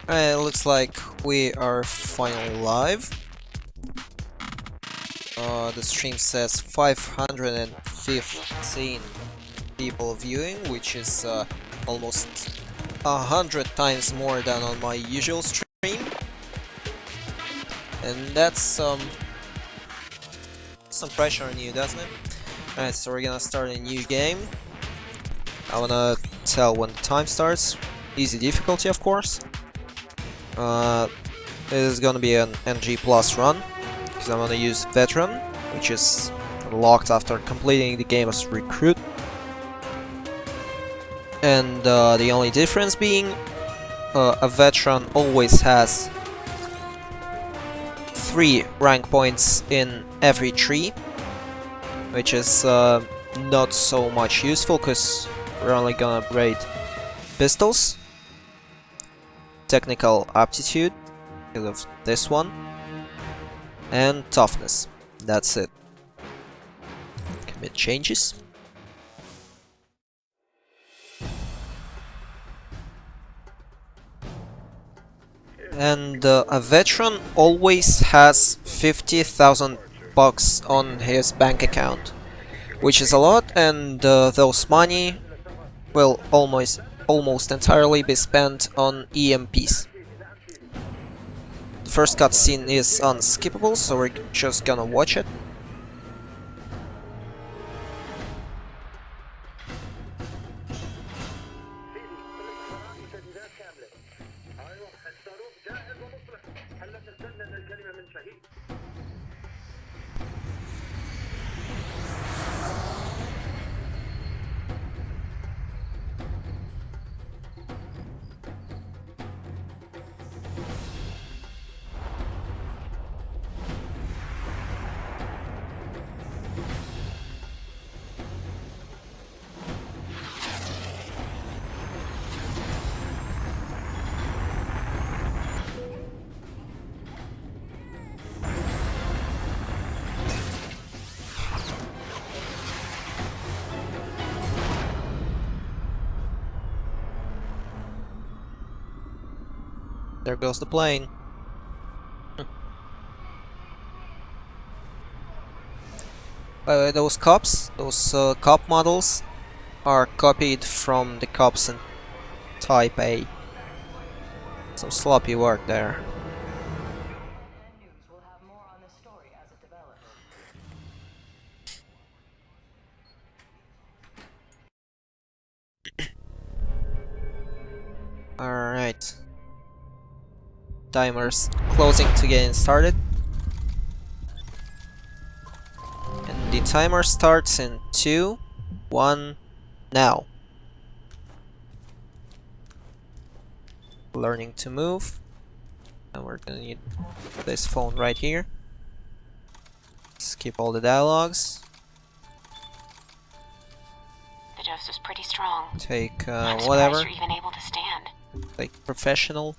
It looks like we are finally live. The stream says 515 people viewing, which is almost 100 times more than on my usual stream. And that's some pressure on you, doesn't it? Alright, so we're gonna start a new game. I wanna tell when the time starts. Easy difficulty, of course. This is gonna be an NG plus run, because I'm gonna use Veteran, which is unlocked after completing the game as Recruit. And the only difference being, a Veteran always has 3 rank points in every tree, which is not so much useful, because we're only gonna upgrade pistols, technical aptitude, because of this one, and toughness. That's it. Commit changes. And a veteran always has 50,000 bucks on his bank account, which is a lot, and those money will almost entirely be spent on EMPs. The first cutscene is unskippable, so we're just gonna watch it. There goes the plane. By the way, those cops, those cop models, are copied from the cops in Type A. Some sloppy work there. Alright. Timers closing to getting started. And the timer starts in 2, 1, now. Learning to move. And we're gonna need this phone right here. Skip all the dialogues. The dose is pretty strong. Take I'm whatever. surprised you're even able to stand. Like professional.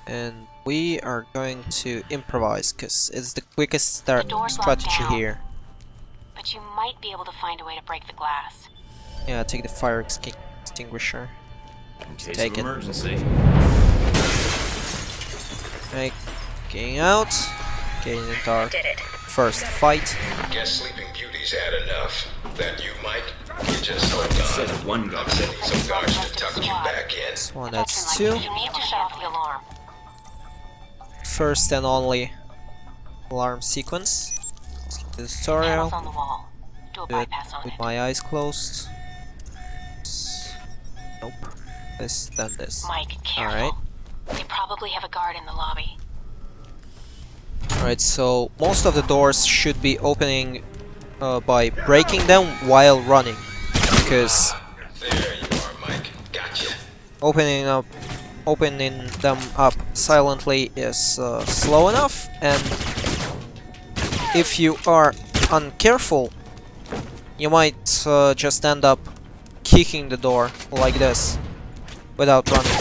And we are going to improvise, because it's the quickest strategy here. But you might be able to find a way to break the glass. Yeah, take the fire extinguisher. Take it. Emergency. Right, getting out. Getting into our first fight. Guess Sleeping Beauty's had enough. Then you, Mike, you just hold Said on. one guy. I'm sending some guards to tuck you back in. This one, that's Veteran, 2. you need to shut off the alarm. First and only alarm sequence. Skip the tutorial. Panels on the wall. Do a Do it bypass on with it. my eyes closed. Nope. This, then this. Mike, careful. Alright. They probably have a guard in the lobby. Alright, so most of the doors should be opening by breaking them while running. Because There you are, Mike. Gotcha. opening them up silently is slow enough, and if you are uncareful, you might just end up kicking the door like this without running.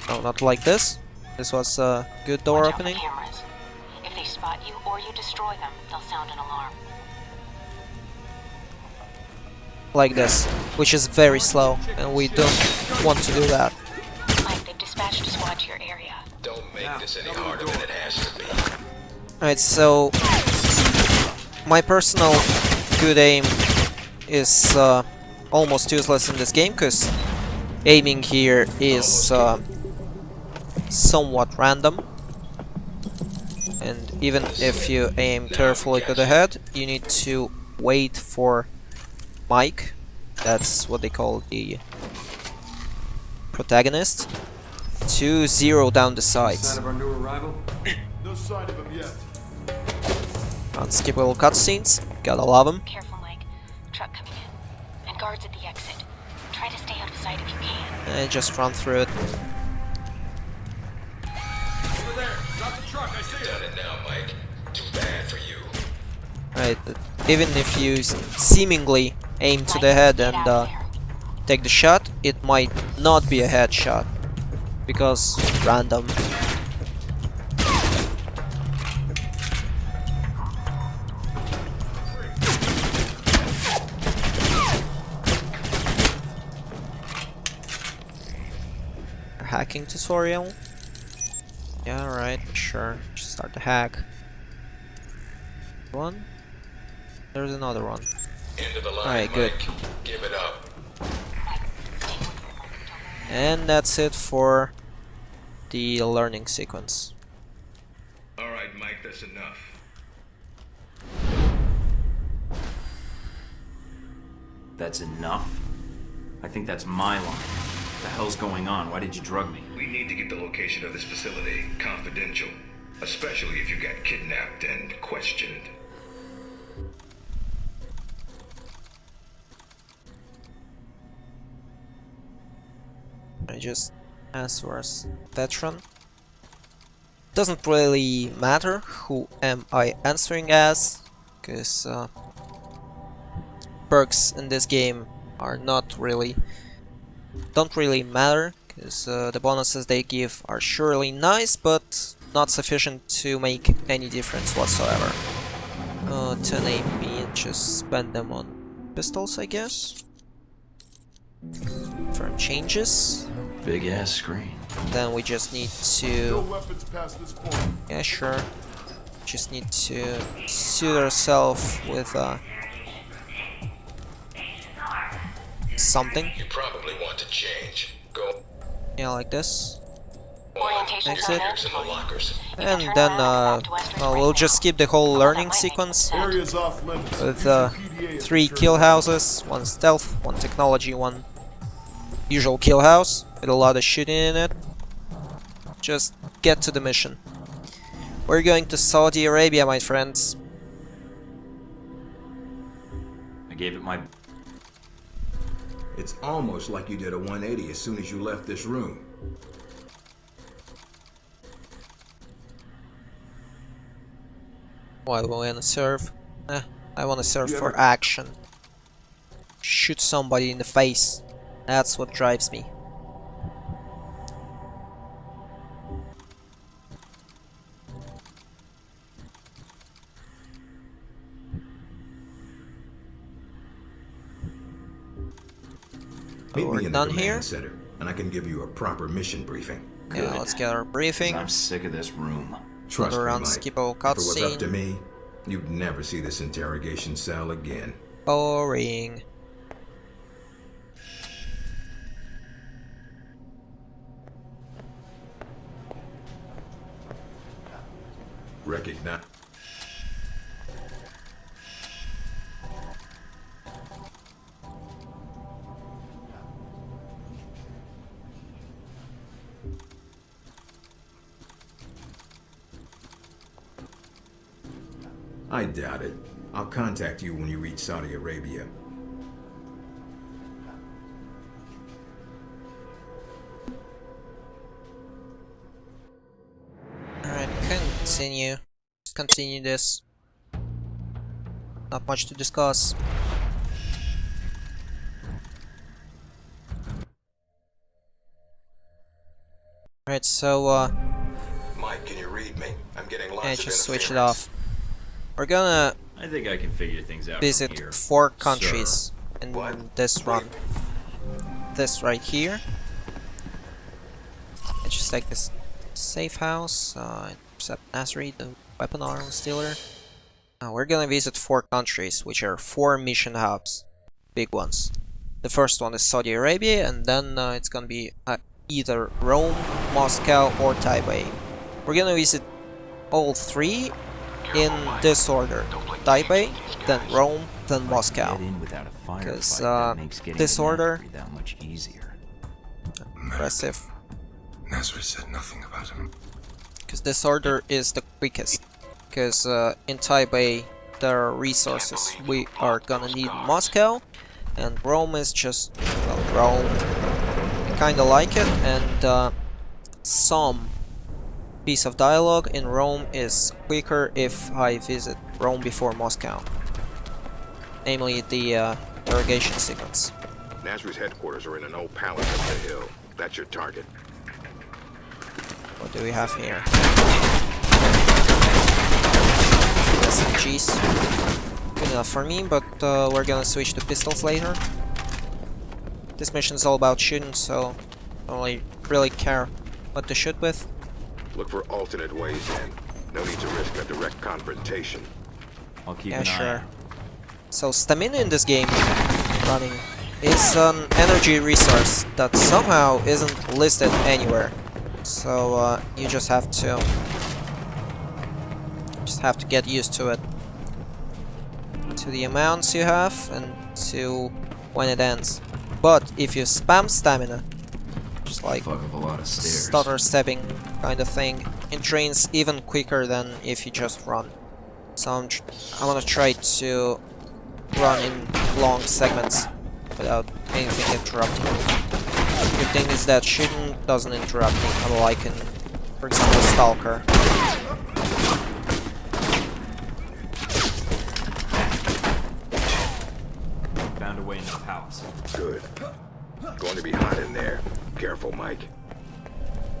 No, not like this. This was a good door Watch out for opening. cameras. If they spot you or you destroy them, they'll sound an alarm. like this, which is very slow, and we don't want to do that. Mike, they've dispatched a squad to your area. Don't make this any harder than it has to be. Alright, so my personal good aim is almost useless in this game, because aiming here is somewhat random. And even if you aim carefully to the head, you need to wait for Mike, that's what they call the protagonist, to zero down the sides. Sign of our new arrival? No sign of him yet. Unskippable cutscenes, gotta love them. Careful, Mike. Truck coming in. And guards at the exit. Try to stay out of sight if you can. And just run through it. Over there. Stop the truck. I see it. Done it now, Mike. Too bad for you. Right, even if you seemingly aim to the head Get and out of there. take the shot, it might not be a headshot, because random. Hacking tutorial? Yeah, right, sure. Just start the hack. One. There's another one. End of the line, Alright, good. Mike. Give it up. And that's it for the learning sequence. Alright, Mike, that's enough. That's enough? I think that's my line. What the hell's going on? Why did you drug me? We need to get the location of this facility confidential, especially if you got kidnapped and questioned. I just answer as veteran. Doesn't really matter who am I answering as, because perks in this game are not really, don't really matter, because the bonuses they give are surely nice, but not sufficient to make any difference whatsoever. 10 AP and just spend them on pistols, I guess. Turn changes. Big ass screen. Then we just need No to, weapons past this point. yeah, sure. Just need to suit ourselves with something. You probably want to change. Go Yeah, like this. Orientation Exit. upstairs in the lockers. And then well, we'll just skip the whole learning sequence Area's off limits. with Use your PDA as 3 a kill turn. houses, 1 stealth, 1 technology, 1 usual kill house with a lot of shooting in it. Just get to the mission. We're going to Saudi Arabia, my friends. I gave it my... It's almost like you did a 180 as soon as you left this room. Why do I wanna serve? I wanna serve You for ever- action. Shoot somebody in the face. That's what drives me. Meet We're me in the done command here. center, and I can give you a proper mission briefing. Yeah, let's get our briefing. I'm sick of this room. Trust me, Around Mike. skippable If it was up to cutscene. me, you'd never see this interrogation cell again. Boring. Recognize. I doubt it. I'll contact you when you reach Saudi Arabia. Alright, continue. Just continue this. Not much to discuss. Alright, so Mike, can you read me? I'm getting lots yeah, of just switch it interference. off. We're gonna I think I can figure things out from visit here. 4 countries. in What? this run. This right here. Let's just take this safe house, intercept Nasri, the weapon arm stealer. We're gonna visit 4 countries, which are 4 mission hubs. Big ones. The first one is Saudi Arabia, and then it's gonna be either Rome, Moscow, or Taipei. We're gonna visit all 3 in this order. Taipei, then Rome, then Moscow. Get in without a Because firefight, that makes getting this to order, Nagri that much easier. impressive. Nasri said nothing about him. Because this order is the quickest. Because in Taipei there are resources we are gonna need in Moscow, and Rome is just, well, Rome. I kinda like it, and some piece of dialogue in Rome is quicker if I visit Rome before Moscow. Namely the interrogation sequence. Nasri's headquarters are in an old palace up the hill. That's your target. What do we have here? SMGs. Good enough for me, but we're gonna switch to pistols later. This mission is all about shooting, so I don't really care what to shoot with. Look for alternate ways in. No need to risk a direct confrontation. I'll keep Yeah, an eye sure. out. So stamina in this game running is an energy resource that somehow isn't listed anywhere. So you just have to get used to it. To the amounts you have and to when it ends. But if you spam stamina, just like Fuck up a lot of stairs. stutter stepping kind of thing, it drains even quicker than if you just run. So I'm gonna try to run in long segments without anything interrupting me. Good thing is that shooting doesn't interrupt me, unlike in, for example, Stalker. Found a way into the palace. Good. Going to be hot in there. Careful, Mike.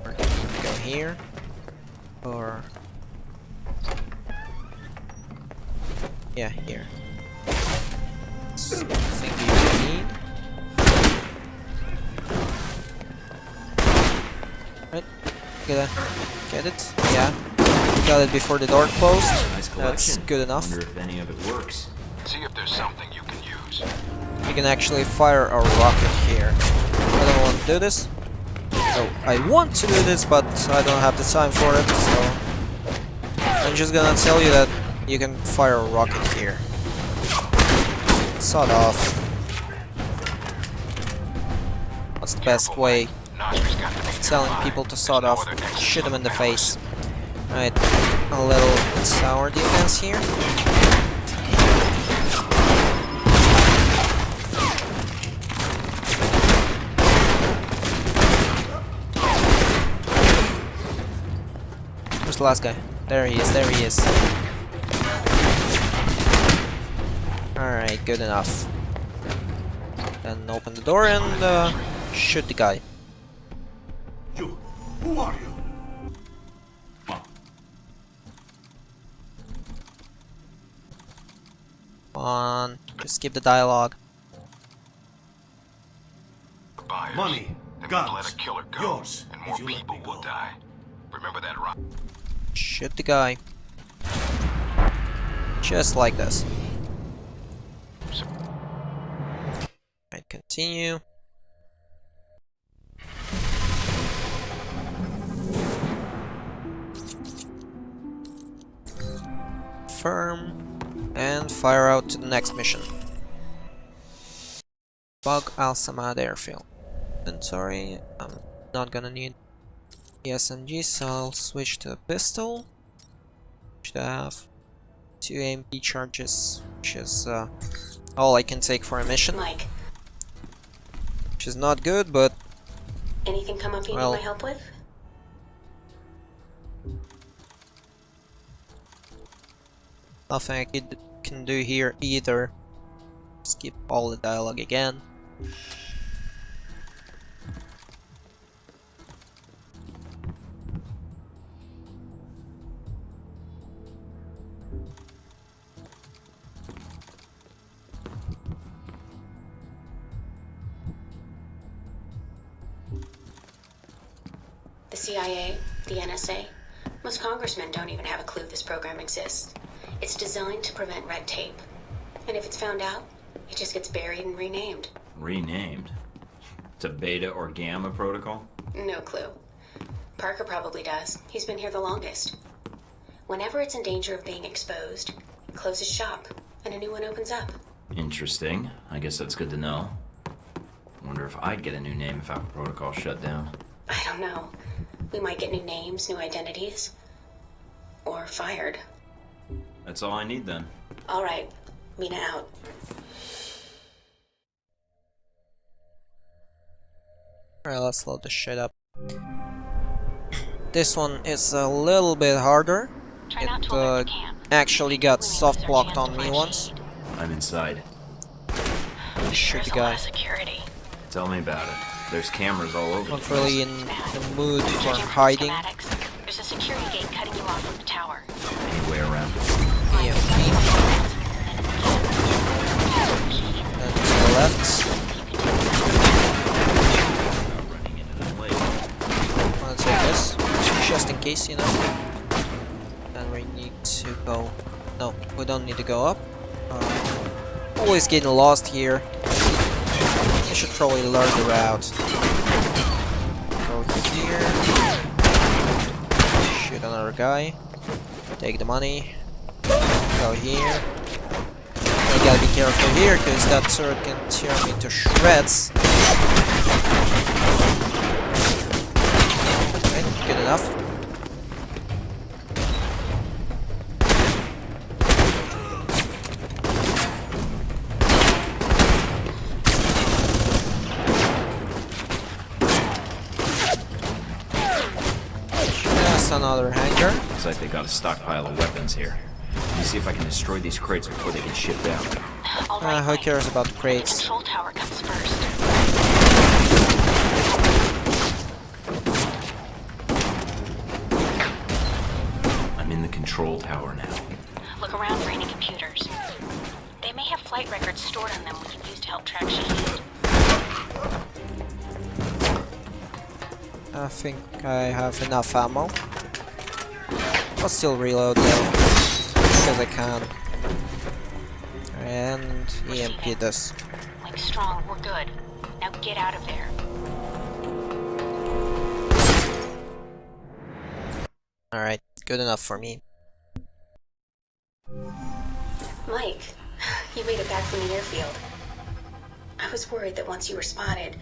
We're gonna go here, or yeah, here. Something you need. Right, get it? Yeah. Got it before the door closed. Nice That's collection. good enough. Wonder if any of it works. See if there's something you can use. You can actually fire a rocket here. I don't want to do this. So I want to do this, but I don't have the time for it, so I'm just gonna tell you that you can fire a rocket here. Sod off. What's the best way of telling people to sod off? Shoot them in the face. Right, a little tower defense here. Where's the last guy? There he is, there he is. Alright, good enough. Then open the door and shoot the guy. You, who are you? Come on, just skip the dialogue. Buyers. Money, Then guns, let a killer go, yours, and if more you let people me will go. die. Remember that, Rock? Shoot the guy. Just like this. Right, continue. Firm. And fire out to the next mission. Bug Al Samad airfield. Inventory. I'm not gonna need the SMG, so I'll switch to a pistol. Should have 2 AMP charges, which is all I can take for a mission. Mike, Which is not good, but anything come up you Well- need my help with? nothing I can do here either. Skip all the dialogue again. The CIA, the NSA, most congressmen don't even have a clue this program exists. It's designed to prevent red tape. And if it's found out, it just gets buried and renamed. Renamed? It's a beta or gamma protocol? No clue. Parker probably does. He's been here the longest. Whenever it's in danger of being exposed, it closes shop, and a new one opens up. Interesting. I guess that's good to know. Wonder if I'd get a new name if our protocol shut down. I don't know. We might get new names, new identities. Or fired. That's all I need then. All right. Mina out. Alright, let's load this shit up. This one is a little bit harder. Try not to It alert the camp. actually got Limits soft our blocked chance on to me find once. Shade. I'm inside. Shoot There's the a lot guy. of security. Tell me about it. There's cameras all over. Not really in the mood for Judging from hiding. schematics, there's a security gate cutting you off from the tower. Any way around it? EMP. And to the left. Not running into the blade. I'm gonna take this, just in case, you know. And we need to go. No, we don't need to go up. Always getting lost here. You should probably learn the route. Go here. Shoot another guy. Take the money. Go here. I gotta be careful here, because that turret can tear me to shreds. Okay, good enough. Just another hangar. Looks like they got a stockpile of weapons here. Let me see if I can destroy these crates before they get shipped out. All right, Who Mike. cares about The crates? control tower comes first. I'm in the control tower now. Look around for any computers. They may have flight records stored on them we can use to help track Shahid. I think I have enough ammo. I'll still reload though, because I can. And EMP this. Like strong, we're good. Now get out of there. Alright, good enough for me. Mike, you made it back from the airfield. I was worried that once you were spotted...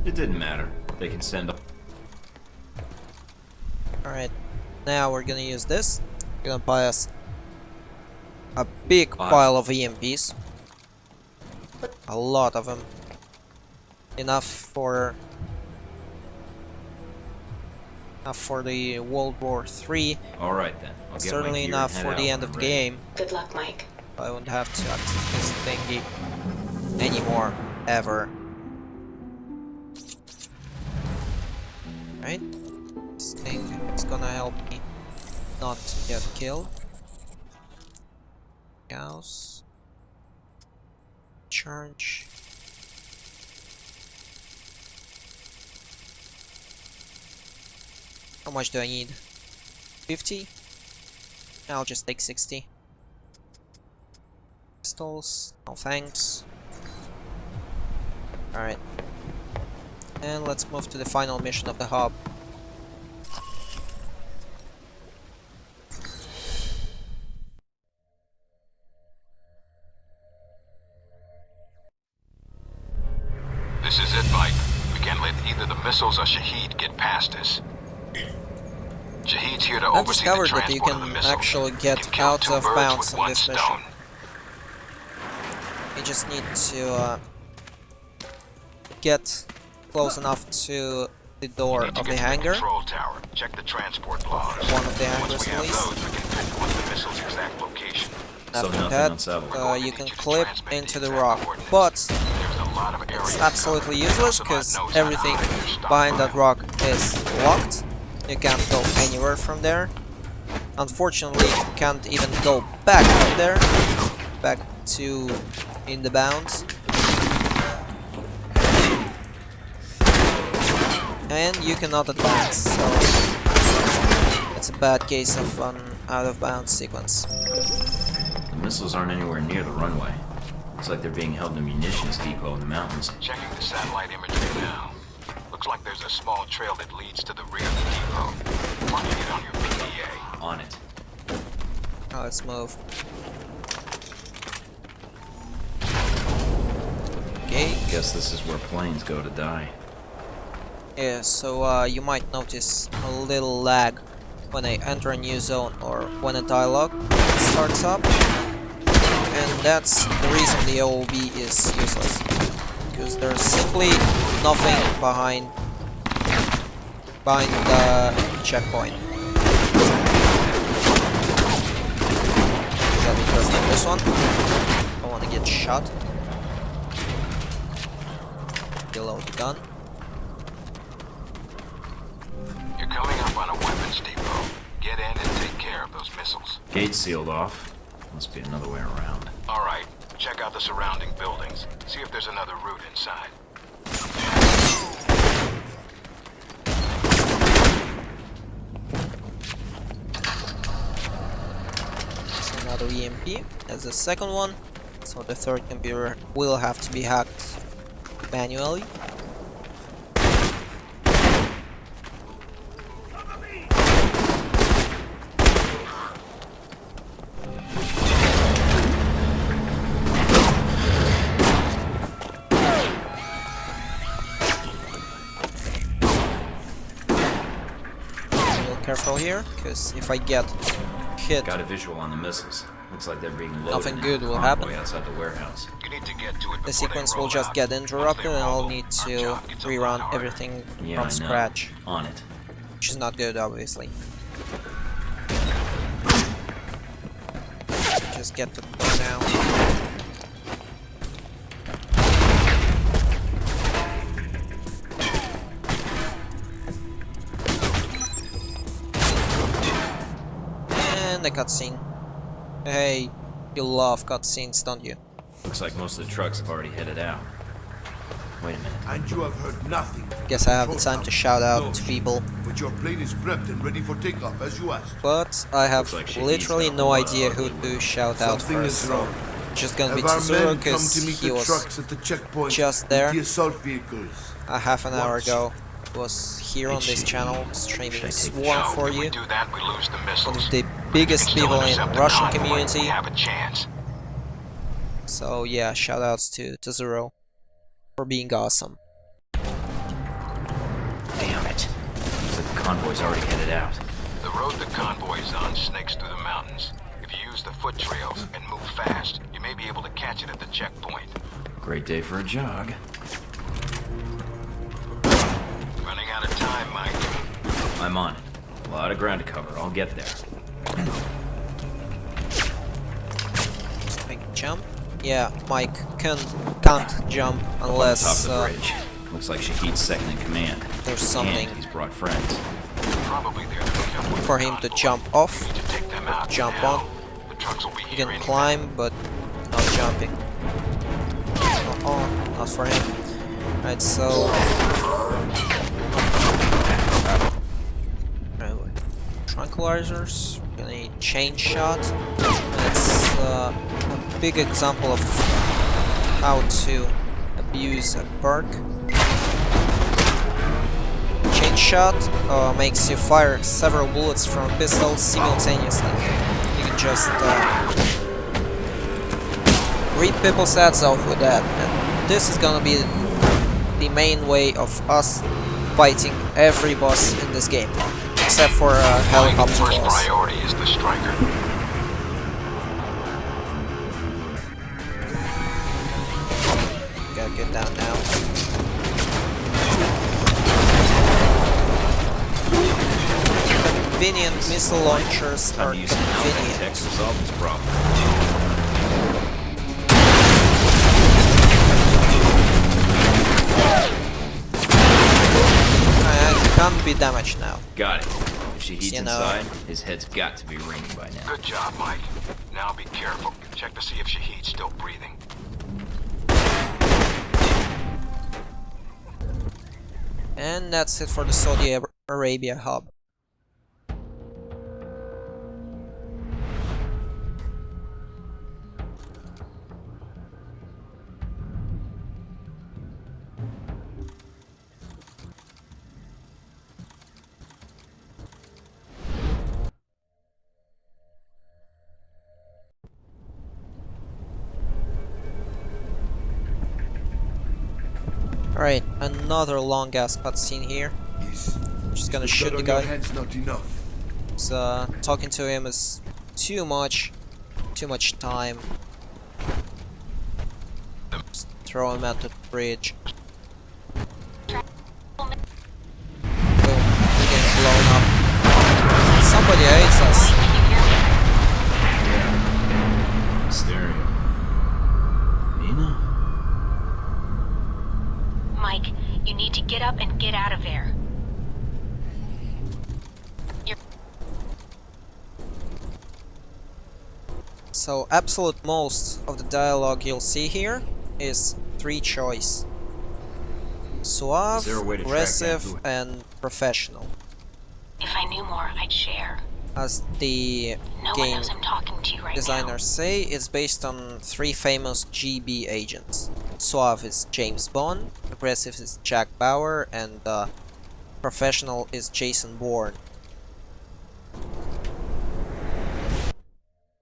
It didn't matter. They can send. Alright, now we're gonna use this. We're gonna buy us a big Wow. pile of EMPs. A lot of them. Enough for the World War III. All right then. I'll get my Certainly gear enough and for head the out end of when the I'm ready. game. Good luck, Mike. I won't have to access this thingy anymore, ever. Right? This thing is gonna help me not to get killed. Gauss. Charge. How much do I need? 50? I'll just take 60. Pistols, no thanks. Alright. And let's move to the final mission of the hub. This is it, Mike. We can't let either the missiles or Shahid get past us. Shahid's here to I've oversee the discovered that you transport of the can missiles. actually You get can kill out two of birds bounds with in one this mission. stone. You just need to get close enough to the door Need to of get the to hangar. control tower. Check the transport logs. One of the Once hangars we at have least. those, we can pinpoint the missile's exact location. So After nothing that, on satellite. Going to you need can you to clip transmit into the the exact rock, coordinates. but There's a lot of areas it's to absolutely cover. useless Somebody because knows how to everything hide your stockpile. behind that rock is locked. You can't go anywhere from there. Unfortunately, you can't even go back from there. Back to in the bounds. And you cannot advance, so it's a bad case of an out-of-bounds sequence. The missiles aren't anywhere near the runway. Looks like they're being held in a munitions depot in the mountains. Checking the satellite imagery now. Looks like there's a small trail that leads to the rear of the depot. Marking it on your PDA. On it. Now let's move. Okay. Guess this is where planes go to die. Yeah, so you might notice a little lag when I enter a new zone or when a dialogue starts up. And that's the reason the OOB is useless. Because there's simply nothing behind the checkpoint. Is that interesting? This one? I want to get shot. Reload the gun. You're coming up on a weapons depot. Get in and take care of those missiles. Gate sealed off. Must be another way around. Alright, check out the surrounding buildings. See if there's another route inside. There's another EMP. There's the second one. So the third computer will have to be hacked manually. Careful here, because if I get hit, Got a visual on the missiles. Looks like they're being loaded. Nothing good will Convoy happen. outside the warehouse. You need to get to it the before they sequence roll will just out. get Once interrupted they and I'll roll, need our to job gets a lot rerun harder. everything Yeah, from I know. scratch, On it. which is not good, obviously. Just get to the point now. And the cutscene. Hey, you love cutscenes, don't you? Looks like most of the trucks have already headed out. Wait a minute. And you have heard nothing. Guess I have the time to shout out to people, But your plane is prepped and ready for takeoff, as you asked. but I have Looks like literally Shahid's got no a lot of idea who ugly to shout out Something first. is wrong. Just gonna be Have our Tsuzuru men come because to meet he the was trucks at the checkpoint just with there. the assault vehicles. a half an hour Watch. ago. Was here on this channel streaming Should I take Swarm No, for if we you. do that, we lose the One missiles. of the If we biggest can still people in intercept the Russian convoy, community. we have a chance. So yeah, shoutouts to Tsuzuru for being awesome. Damn it. Looks like the convoy's already headed out. The road the convoy is on snakes through the mountains. If you use the foot trails and move fast, you may be able to catch it at the checkpoint. Great day for a jog. Running out of time, Mike. I'm on it. A lot of ground to cover. I'll get there. Just make a jump. Yeah, Mike can't jump unless Top of the bridge. Looks like Shahid's second in command. there's something And he's brought friends. Probably they're the people with for the him to convoy. jump off. We need to take them out Jump now. on. The trucks will be You here can any climb, but not jumping. Oh, not for him. Right, so tranquilizers. We're gonna need chain shot. That's a big example of how to abuse a perk. Chain shot makes you fire several bullets from a pistol simultaneously. You can just read people's heads off with that, and this is gonna be the main way of us fighting every boss in this game, except for helicopter First boss. priority is the striker. Gotta get down now. Convenient missile launchers are I'm using tech to convenient. solve this problem. I can't be damaged now. Got it. If Shahid's You know. inside, his head's got to be ringing by now. Good job, Mike. Now be careful. Check to see if Shahid's still breathing. And that's it for the Saudi Arabia hub. Alright, another long ass cutscene here. Just gonna shoot the guy. Head's not enough. So, talking to him is too much time. Just throw him at the bridge. Boom, we're getting blown up. Somebody hates us. Stereo. Nina? Mike, you need to get up and get out of there. So, absolute most of the dialogue you'll see here is 3 choice. Suave, Is there a way to track aggressive, that? and professional. If I knew more, I'd share. As the No one game knows I'm talking to you right now. designers say, it's based on 3 famous GB agents. Suave is James Bond, aggressive is Jack Bauer, and professional is Jason Bourne.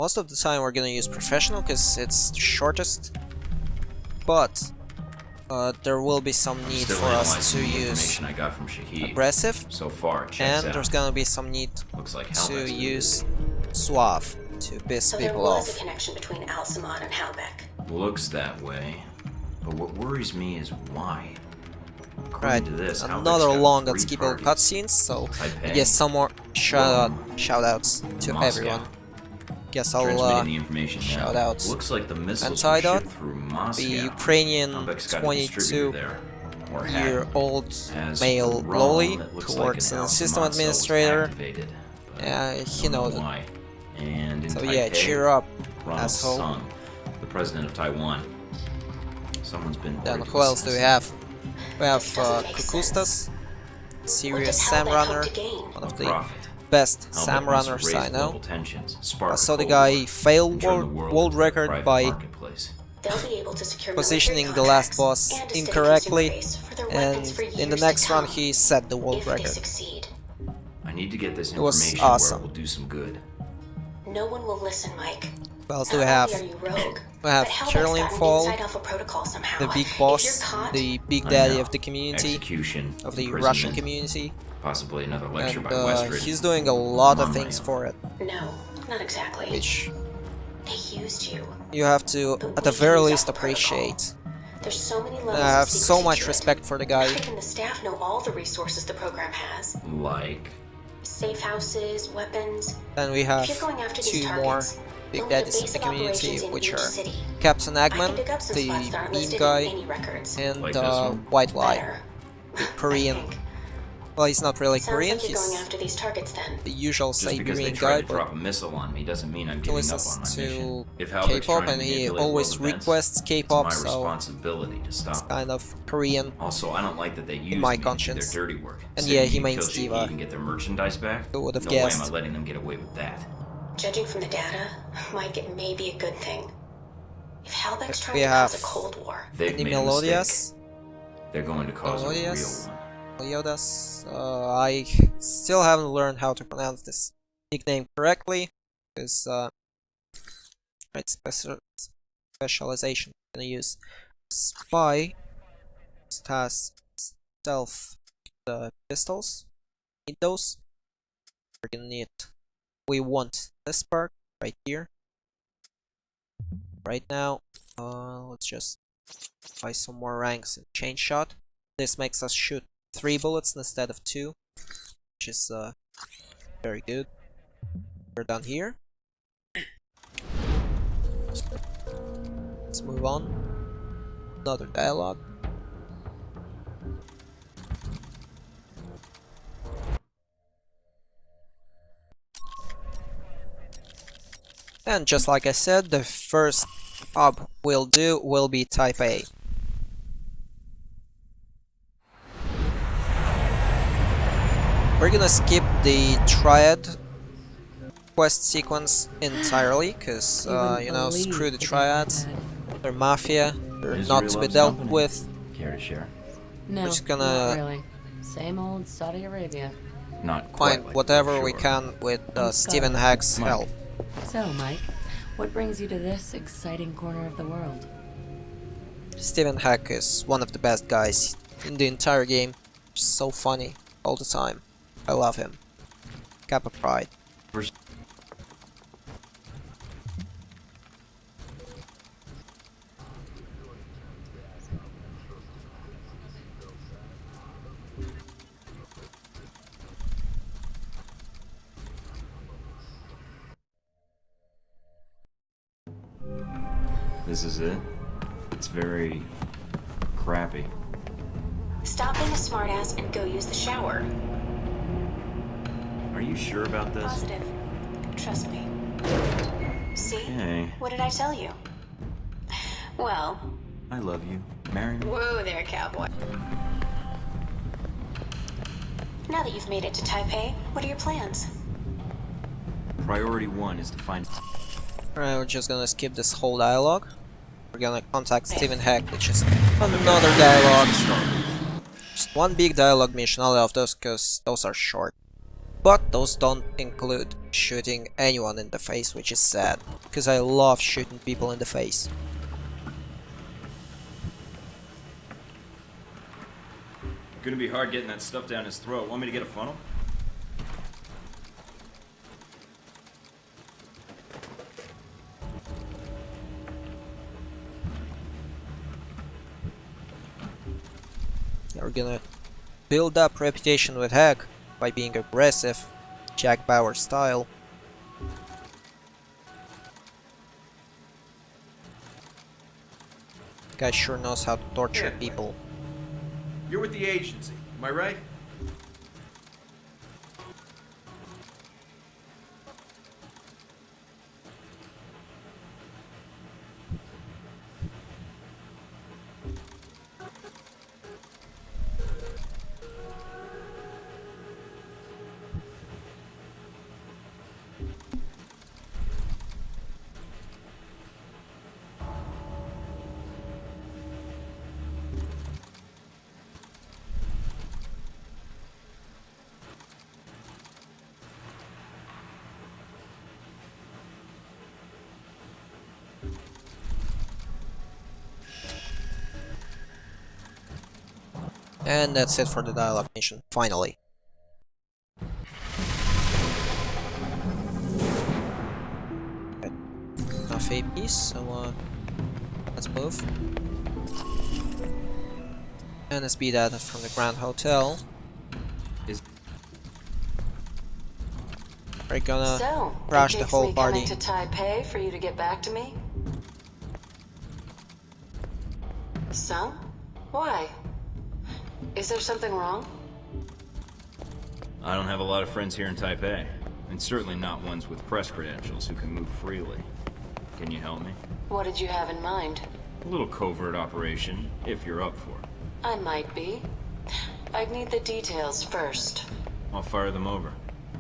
Most of the time we're gonna use professional because it's the shortest, but there will be some need Still for us analyzing to the use information I got from Shahid. aggressive, So far, it checks and out. there's gonna be some need Looks like to Halbeck's use Suave to piss So there people was off. a connection between Al-Samad and Halbeck. Looks that way. But what worries me is why. Right, According to this, Halbeck's another got long 3 unskippable targets. cutscenes, so Taipei, I guess some more shoutouts to Moscow. everyone. Guess I'll Transmitting the information now. shout out Looks like the missiles Antidot, were shipped through Moscow. the Ukrainian Halbeck's got a distributor there. Or had. 22-year-old As male for Rom, lolly it looks who like works an as a Al-Samad system cell was administrator. activated, but He don't know knows it. why. And in So Taipei, yeah, cheer up, Ronald asshole. Sung, the president of Taiwan. Someone's been Then ordered who to else do we assassinate. have? We have This doesn't make Kukustas, What serious does Sam Halbeck Runner, hope to gain? one of A the prophet. best Halbeck Sam wants to Runners raise I know. global tensions, spark I a saw the Cold guy War, fail and turn the world into a record private by marketplace. They'll be able to secure positioning military the last contracts boss and a steady incorrectly, consumer base for their and weapons for in the years to next run come. he set the world If they record. succeed, I need to get this It was information where awesome. it will do some good. no one will listen, Mike. What else Not do we have? only are you rogue, We have but Halbeck's Caroline got an Fall, inside Alpha protocol somehow. the big If boss, you're caught, the big I daddy know. of the community, Execution, of the imprisonment, Russian community, possibly another lecture and by Westridge. he's doing a lot I'm of on my things own. for it, no, not exactly. which They used you. you have to, But at the we very use least, Alpha protocol. appreciate. There's so many levels I of have so secrecy much to it. respect for the guy. Not even the staff know all the resources the program has. Like, Safe houses, weapons. Then we If have you're going after these 2 more targets, big they'll need a daddies of base the of community, operations in which each are city. Captain I can Eggman, dig up some spots that the aren't beam listed guy, in any records. and Like this one? White Lie, Better. the I Korean. think. Well, he's not really Sounds Korean, like you're going he's after these targets then. the usual just because they Siberian tried guy, to but drop a missile on me doesn't mean I'm he giving up listens on my to mission. If Halbeck's K-pop trying to and he manipulate always world events, requests it's K-pop, my so responsibility to stop them. kind of Korean. Also, I don't like that they use my me to do conscience. their dirty work. And Instead yeah, of he me to means kill Diva. Shahid and get their merchandise back. Who would have No way am guessed? I letting them get away with that. Judging from the data, Mike, it may be a good thing. If Halbeck's trying We to cause a have Cold War, They've Any made a mistake. Melodias? They're going to cause a real Melodias? one. Yodas. I still haven't learned how to pronounce this nickname correctly, because it's specialization. I'm gonna use Spy. It has stealth pistols. Need those. We're gonna need. We want this part right here. Right now, let's just buy some more ranks in chain shot. This makes us shoot 3 bullets instead of 2, which is very good. We're done here. Let's move on. Another dialogue. And just like I said, the first hub we'll do will be Type A. We're gonna skip the Triad quest sequence entirely, because, you know, screw the Triads. They're mafia, they're not Misery to be loves dealt company. with. Care to share? No, We're just gonna not really. Same old Saudi Arabia. Not quite find like whatever we sure. can with I'm Stephen Scarlet. Hack's Mike. help. So, Mike, what brings you to this exciting corner of the world? Stephen Hack is one of the best guys in the entire game. Just so funny all the time. I love him. Kappa Pride. First- This is it? It's very crappy. Stop being a smartass and go use the shower. Are you sure about this? Positive. Trust me. See? Okay. What did I tell you? Well, I love you. Marry me? whoa there, cowboy. Now that you've made it to Taipei, what are your plans? Priority 1 is to find... Alright, we're just gonna skip this whole dialogue. We're gonna contact Stephen Hack, which is another dialogue. Just one big dialogue mission, all of those, because those are short. But those don't include shooting anyone in the face, which is sad, because I love shooting people in the face. Gonna be hard getting that stuff down his throat. Want me to get a funnel? We're gonna build up reputation with Hack by being aggressive, Jack Bauer style. Guy sure knows how to torture Yeah. people. You're with the agency, am I right? And that's it for the dialogue mission, finally. Okay. Enough APs, so let's move. And let's be that from the Grand Hotel. Is We're gonna So, crash it the takes whole me party. coming to Taipei for you to get back to me? So? Why? Is there something wrong? I don't have a lot of friends here in Taipei, and certainly not ones with press credentials who can move freely. Can you help me? What did you have in mind? A little covert operation, if you're up for it. I might be. I'd need the details first. I'll fire them over,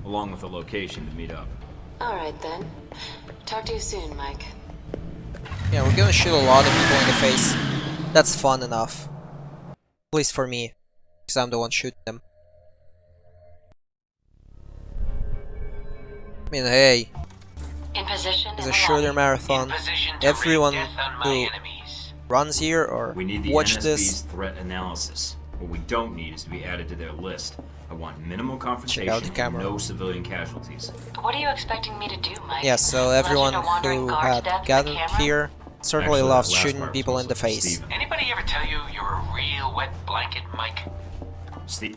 along with a location to meet up. Alright then. Talk to you soon, Mike. Yeah, we're gonna shoot a lot of people in the face. That's fun enough. At least for me, because I'm the one shooting them. I mean, hey, In position. it's in a the shooter lobby. marathon. Everyone who runs here or We need the watch NSB's this, threat analysis. What we don't need is to be added to their list. I want minimal confrontation out the and camera. no civilian casualties. What are you expecting me to do, Mike? yeah, so everyone Legend of Wandering who Guard to had death with a gathered camera? here certainly Actually, loves that last shooting part was people in the mostly for face. Steven. Anybody ever tell you you're a real wet blanket, Mike? Steve,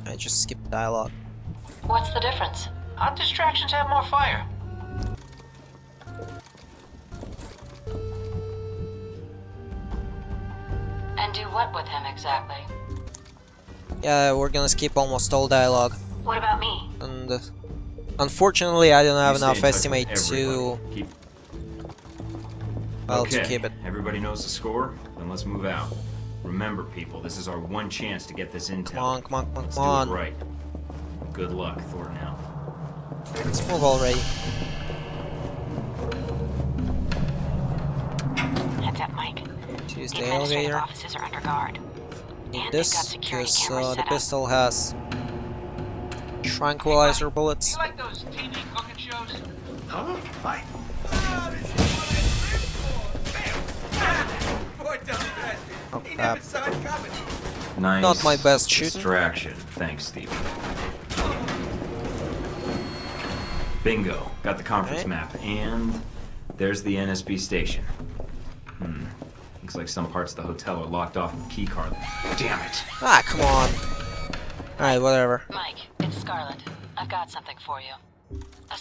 I just skipped dialogue. What's the difference? Our distractions have more fire. And do what with him exactly? Yeah, we're gonna skip almost all dialogue. What about me? And unfortunately, I don't have you stay enough in touch with estimate to everybody. Keep... well okay. to keep it. Everybody knows the score? Then let's move out. Remember, people, this is our one chance to get this intel. Come on, come on, come on, Let's come do on. it right. Good luck, Thor now. Let's move already. Heads up, Mike. To use The the administrative elevator. offices are under guard. Need And they've got this, security because cameras the set up. pistol has tranquilizer bullets. You like those TV cooking shows? Huh? I... Poor dumb bastard. Oh, He crap. never saw it coming. Nice. Not my best shooting. Distraction. Thanks, Steve. Bingo. Got the conference Okay. map, and there's the NSB station. Looks like some parts of the hotel are locked off with keycard. Damn it. Ah, come on. Alright, whatever. Mike, it's Scarlet. I've got something for you. A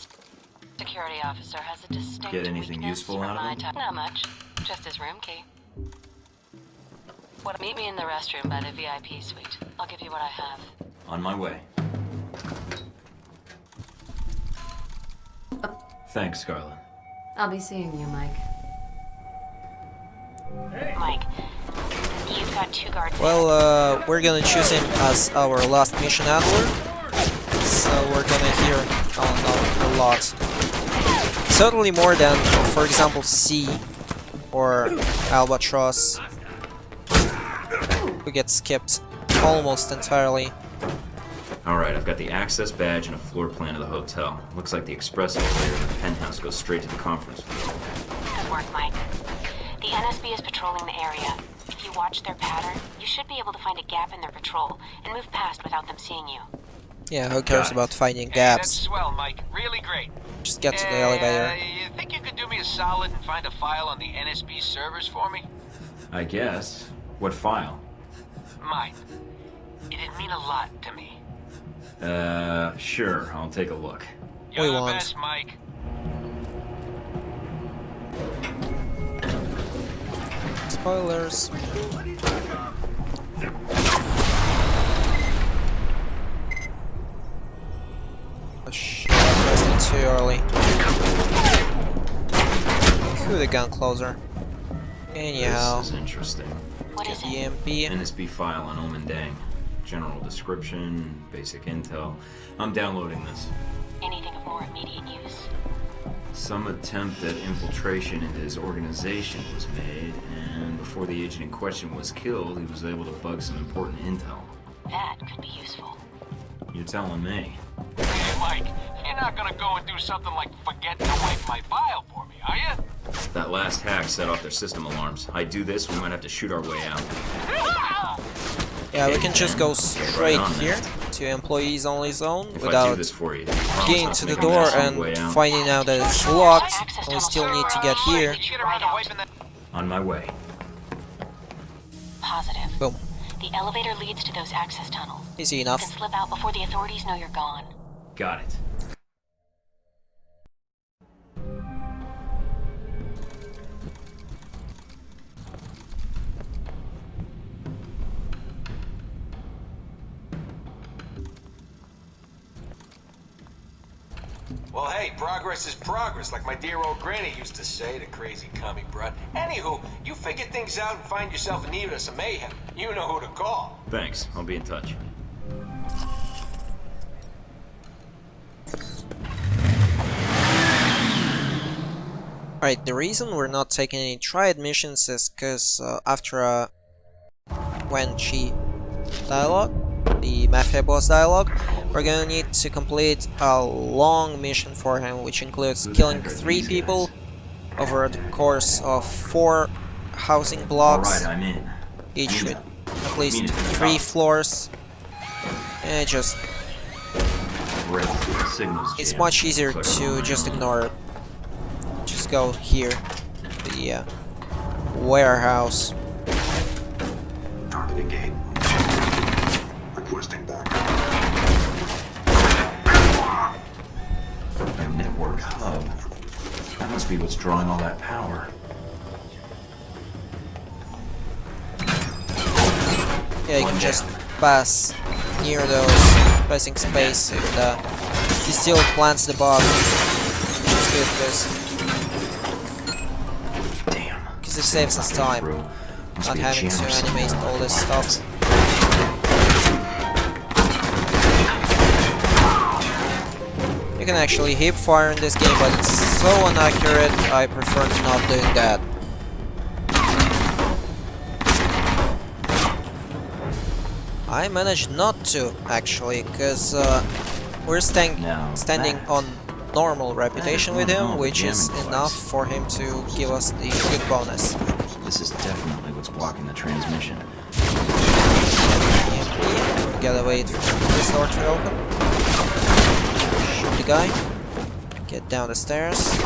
security officer has a distinct Get anything weakness useful for out of my him? type. Not much. Just his room key. Meet me in the restroom by the VIP suite. I'll give you what I have. On my way. Thanks, Scarlet. I'll be seeing you, Mike. Mike, you've got 2 guards. Well, we're gonna choose him as our last mission handler. So we're gonna hear a lot. Certainly more than, for example, C or Albatross, who gets skipped almost entirely. Alright, I've got the access badge and a floor plan of the hotel. Looks like the express elevator in the penthouse goes straight to the conference floor. Good work, Mike. The NSB is patrolling the area. If you watch their pattern, you should be able to find a gap in their patrol and move past without them seeing you. Yeah, who cares Got it. about finding Hey, gaps? that's swell, Mike. Really great. Just get to the elevator. You think you could do me a solid and find a file on the NSB servers for me? I guess. What file? Mine. It'd mean a lot to me. Sure. I'll take a look. You're We the want. best, Mike. Spoilers. Oh shit, I pressed it too early. Who the gun closer? Anyhow, This is interesting. What get is the it? MP. NSB file on Omen Dang. General description, basic intel. I'm downloading this. Anything of more immediate use? Some attempt at infiltration into his organization was made, and before the agent in question was killed, he was able to bug some important intel. That could be useful. You're telling me. Hey, Mike, you're not gonna go and do something like forget to wipe my file for me, are you? That last hack set off their system alarms. I do this, we might have to shoot our way out. Yeah, we can just go Get straight right on here that. to employees only zone If I do without this for you, getting promise to not the make a door mess on the and way out. finding out that it's locked, and we still need to get here. Get around to wiping that. On my way. Positive. Boom. The elevator leads to those access tunnels. Easy You enough. can slip out before the authorities know you're gone. Got it. Well, hey, progress is progress, like my dear old granny used to say, the crazy commie brat. Anywho, you figure things out and find yourself in need of some mayhem. You know who to call. Thanks. I'll be in touch. Alright, the reason we're not taking any triad missions is because after Wen Chi dialogue, the Mafia boss dialogue, we're gonna need to complete a long mission for him, which includes killing 3 people over the course of 4 housing blocks, Alright, I'm in. each with at least Mean it. 3 floors, and just Red signals it's jammed. much easier Looks like to I'm just on my ignore it. Just go here, the warehouse. Targeting gate. Requesting back. own. A network hub. That must be what's drawing all that power. Yeah, you can just pass near those, pressing space, and he still plants the bomb. Just do this. Damn. Because it saves us time, not having to animate all this stuff. can actually hip fire in this game, but it's so inaccurate, I prefer not doing that. I managed not to, actually, because we're standing on normal reputation with him, which is enough for him to give us the good bonus. This is definitely what's blocking the transmission. Gotta wait for this door to open. Shoot the guy. Get down the stairs.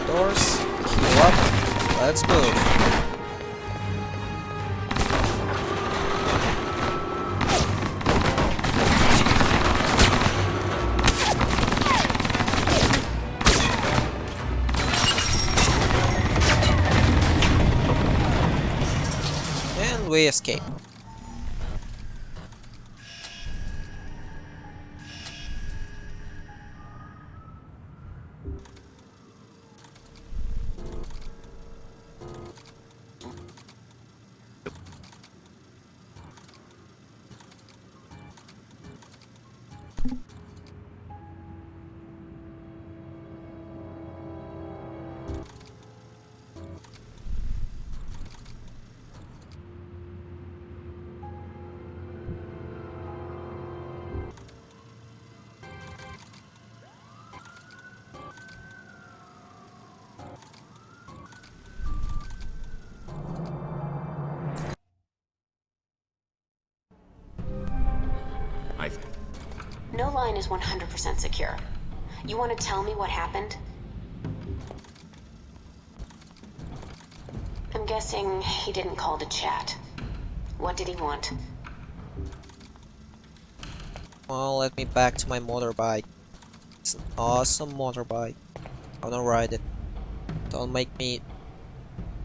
Doors. Heal up. Let's move. And we escape. No line is 100% secure. You want to tell me what happened? I'm guessing he didn't call to chat. What did he want? Well, let me back to my motorbike. It's an awesome motorbike. I wanna ride it. Don't make me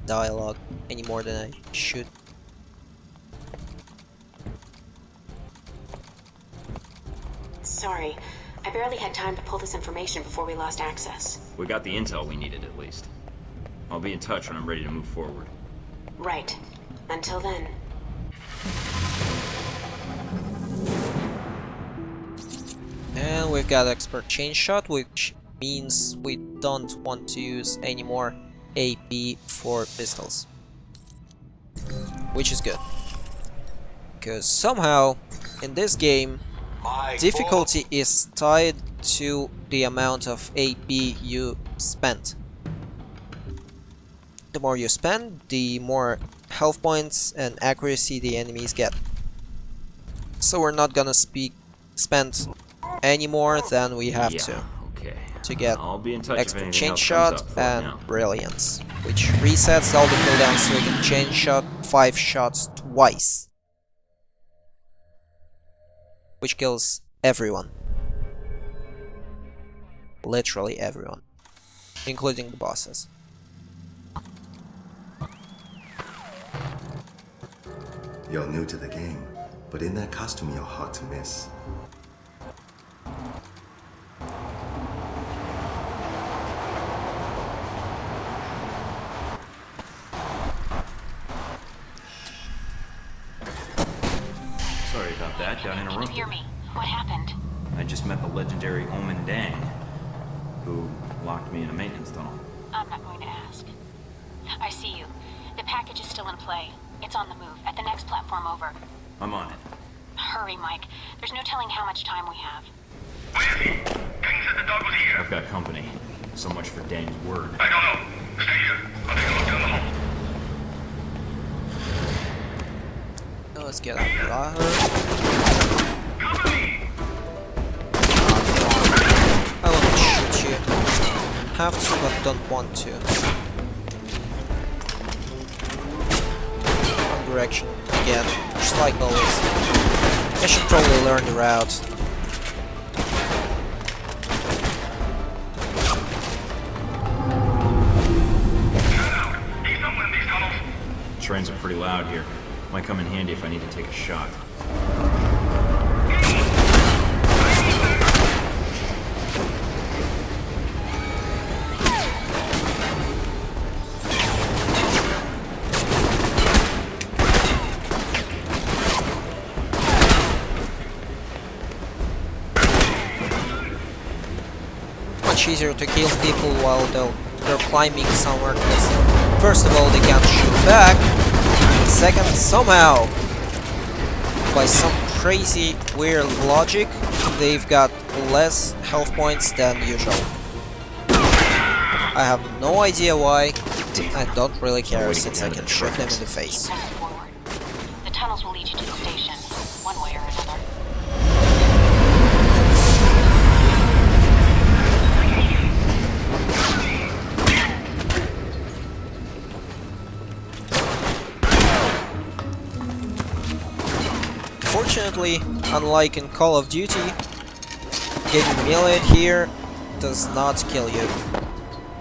dialogue any more than I should. Sorry, I barely had time to pull this information before we lost access. We got the intel we needed, at least. I'll be in touch when I'm ready to move forward. Right. Until then. And we've got expert chain shot, which means we don't want to use any more AP for pistols. Which is good. Because somehow, in this game, difficulty is tied to the amount of AP you spent. The more you spend, the more health points and accuracy the enemies get. So we're not gonna spend any more than we have to get expert chain shot and brilliance, which resets all the cooldowns so we can chain shot 5 shots twice. Which kills everyone. Literally everyone. Including the bosses. You're new to the game, but in that costume you're hard to miss. Sorry about that, got interrupted. Can you hear me? What happened? I just met the legendary Omen Dang, who locked me in a maintenance tunnel. I'm not going to ask. I see you. The package is still in play. It's on the move, at the next platform over. I'm on it. Hurry, Mike. There's no telling how much time we have. Where is he? King said the dog was here. I've got company. So much for Dang's word. I don't know. Stay here. I'll take a look down the hall. Now let's get out of the ladder. I want to shoot you. Have to, but don't want to. Wrong direction again, just like always. I should probably learn the route. Trains are pretty loud here. Might come in handy if I need to take a shot. Much easier to kill people while they're climbing somewhere, because first of all they can't shoot back, and second, somehow, by some crazy weird logic, they've got less health points than usual. I have no idea why. I don't really care since I can shoot them in the face. The tunnels will lead you to the station, one way or another. Fortunately, unlike in Call of Duty, getting meleeed here does not kill you,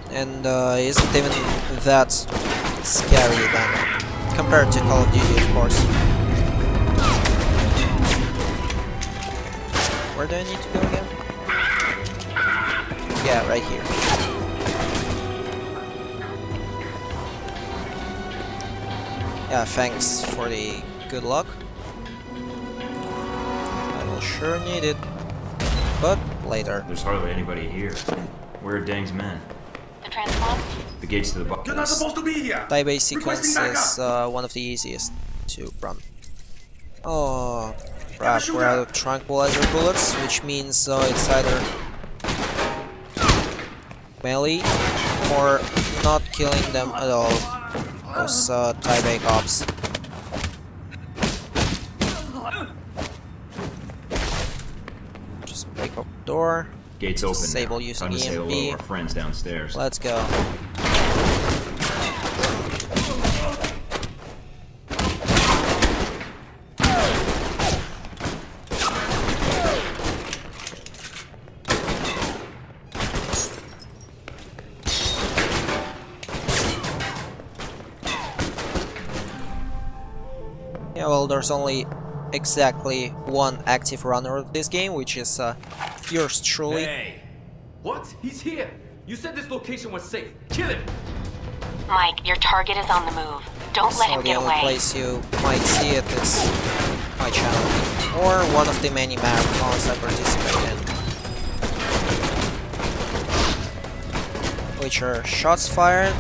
and isn't even that scary then, compared to Call of Duty, of course. Where do I need to go again? Yeah, right here. Yeah, thanks for the good luck. Sure need it, but later. There's hardly anybody here. Where are Deng's men? The transport? The gates to the box. You're not supposed to be here. Die-based sequence is one of the easiest to run. Oh crap, we're out of tranquilizer bullets, which means it's either melee or not killing them at all. Those tie-based cops. Break up the door. Gates open. Disable now. using Time to say hello to EMP. our friends downstairs. Let's go. Yeah, well, there's only exactly one active runner of this game, which is yours truly. Hey! What? He's here! You said this location was safe. Kill him! Mike, your target is on the move. Don't let him get away. The only place you might see it is my channel, or one of the many marathons I participate in, which are shots fired,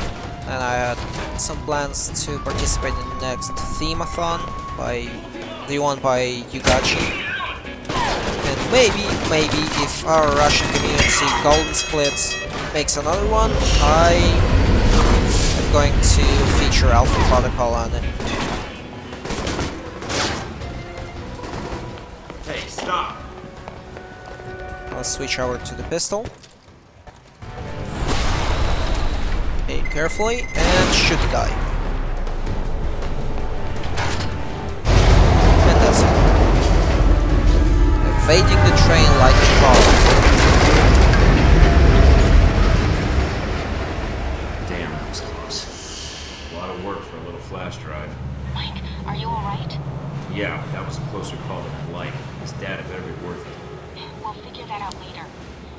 and I had some plans to participate in the next themathon by the one by Yugachi. And maybe if our Russian community Golden Split makes another one, I am going to feature Alpha Protocol on it. Hey, stop! I'll switch over to the pistol. Aim carefully and shoot the guy. And that's it. Evading the train like a pro. Damn, that was close. A lot of work for a little flash drive. Mike, are you alright? Yeah, that was a closer call than I'd like. His data better be worth it. We'll figure that out later.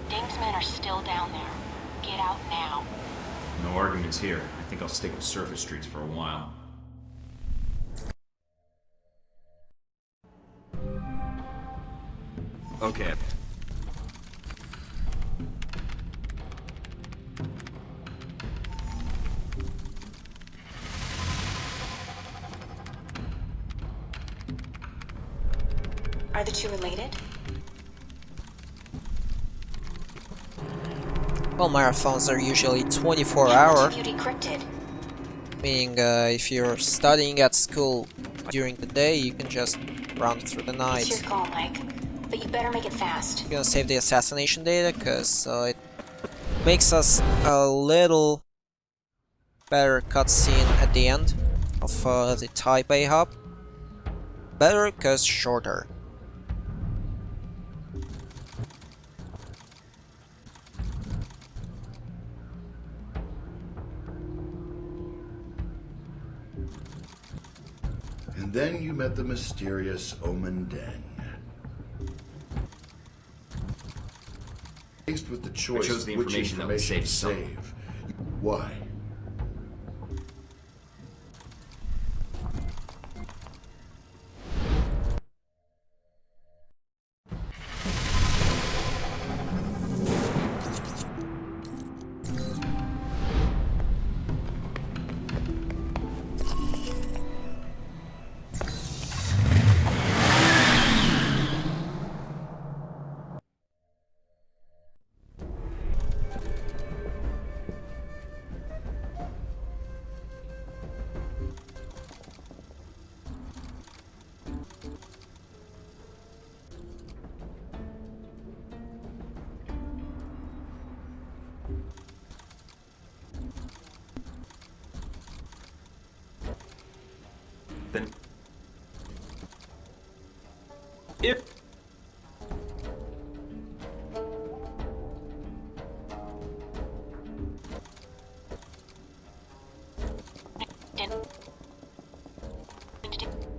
Ding's men are still down there. Get out now. No arguments here. I think I'll stick with surface streets for a while. Okay. Are the two related? Well, marathons are usually 24-hour, What have you decrypted? meaning if you're studying at school during the day, you can just run through the night. It's your call, Mike. But you better make it fast. I'm gonna save the assassination data, because it makes us a little better cutscene at the end of the Taipei hub. Better, because shorter. And And then you met the mysterious Omen Den. Faced with the choice chose the of which information that would information to save save. Why? Then... If...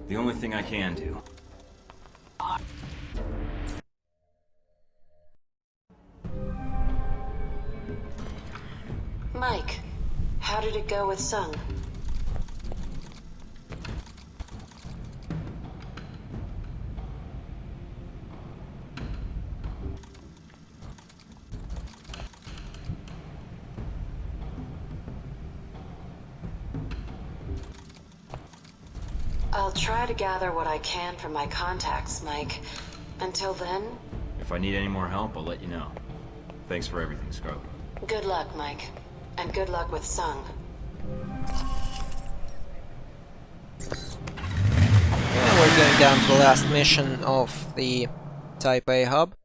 The only thing I can do. Mike, how did it go with Sung? I'll try to gather what I can from my contacts, Mike. Until then... If I need any more help, I'll let you know. Thanks for everything, Scarlet. Good luck, Mike. And good luck with Sung. And we're going down to the last mission of the Type A hub.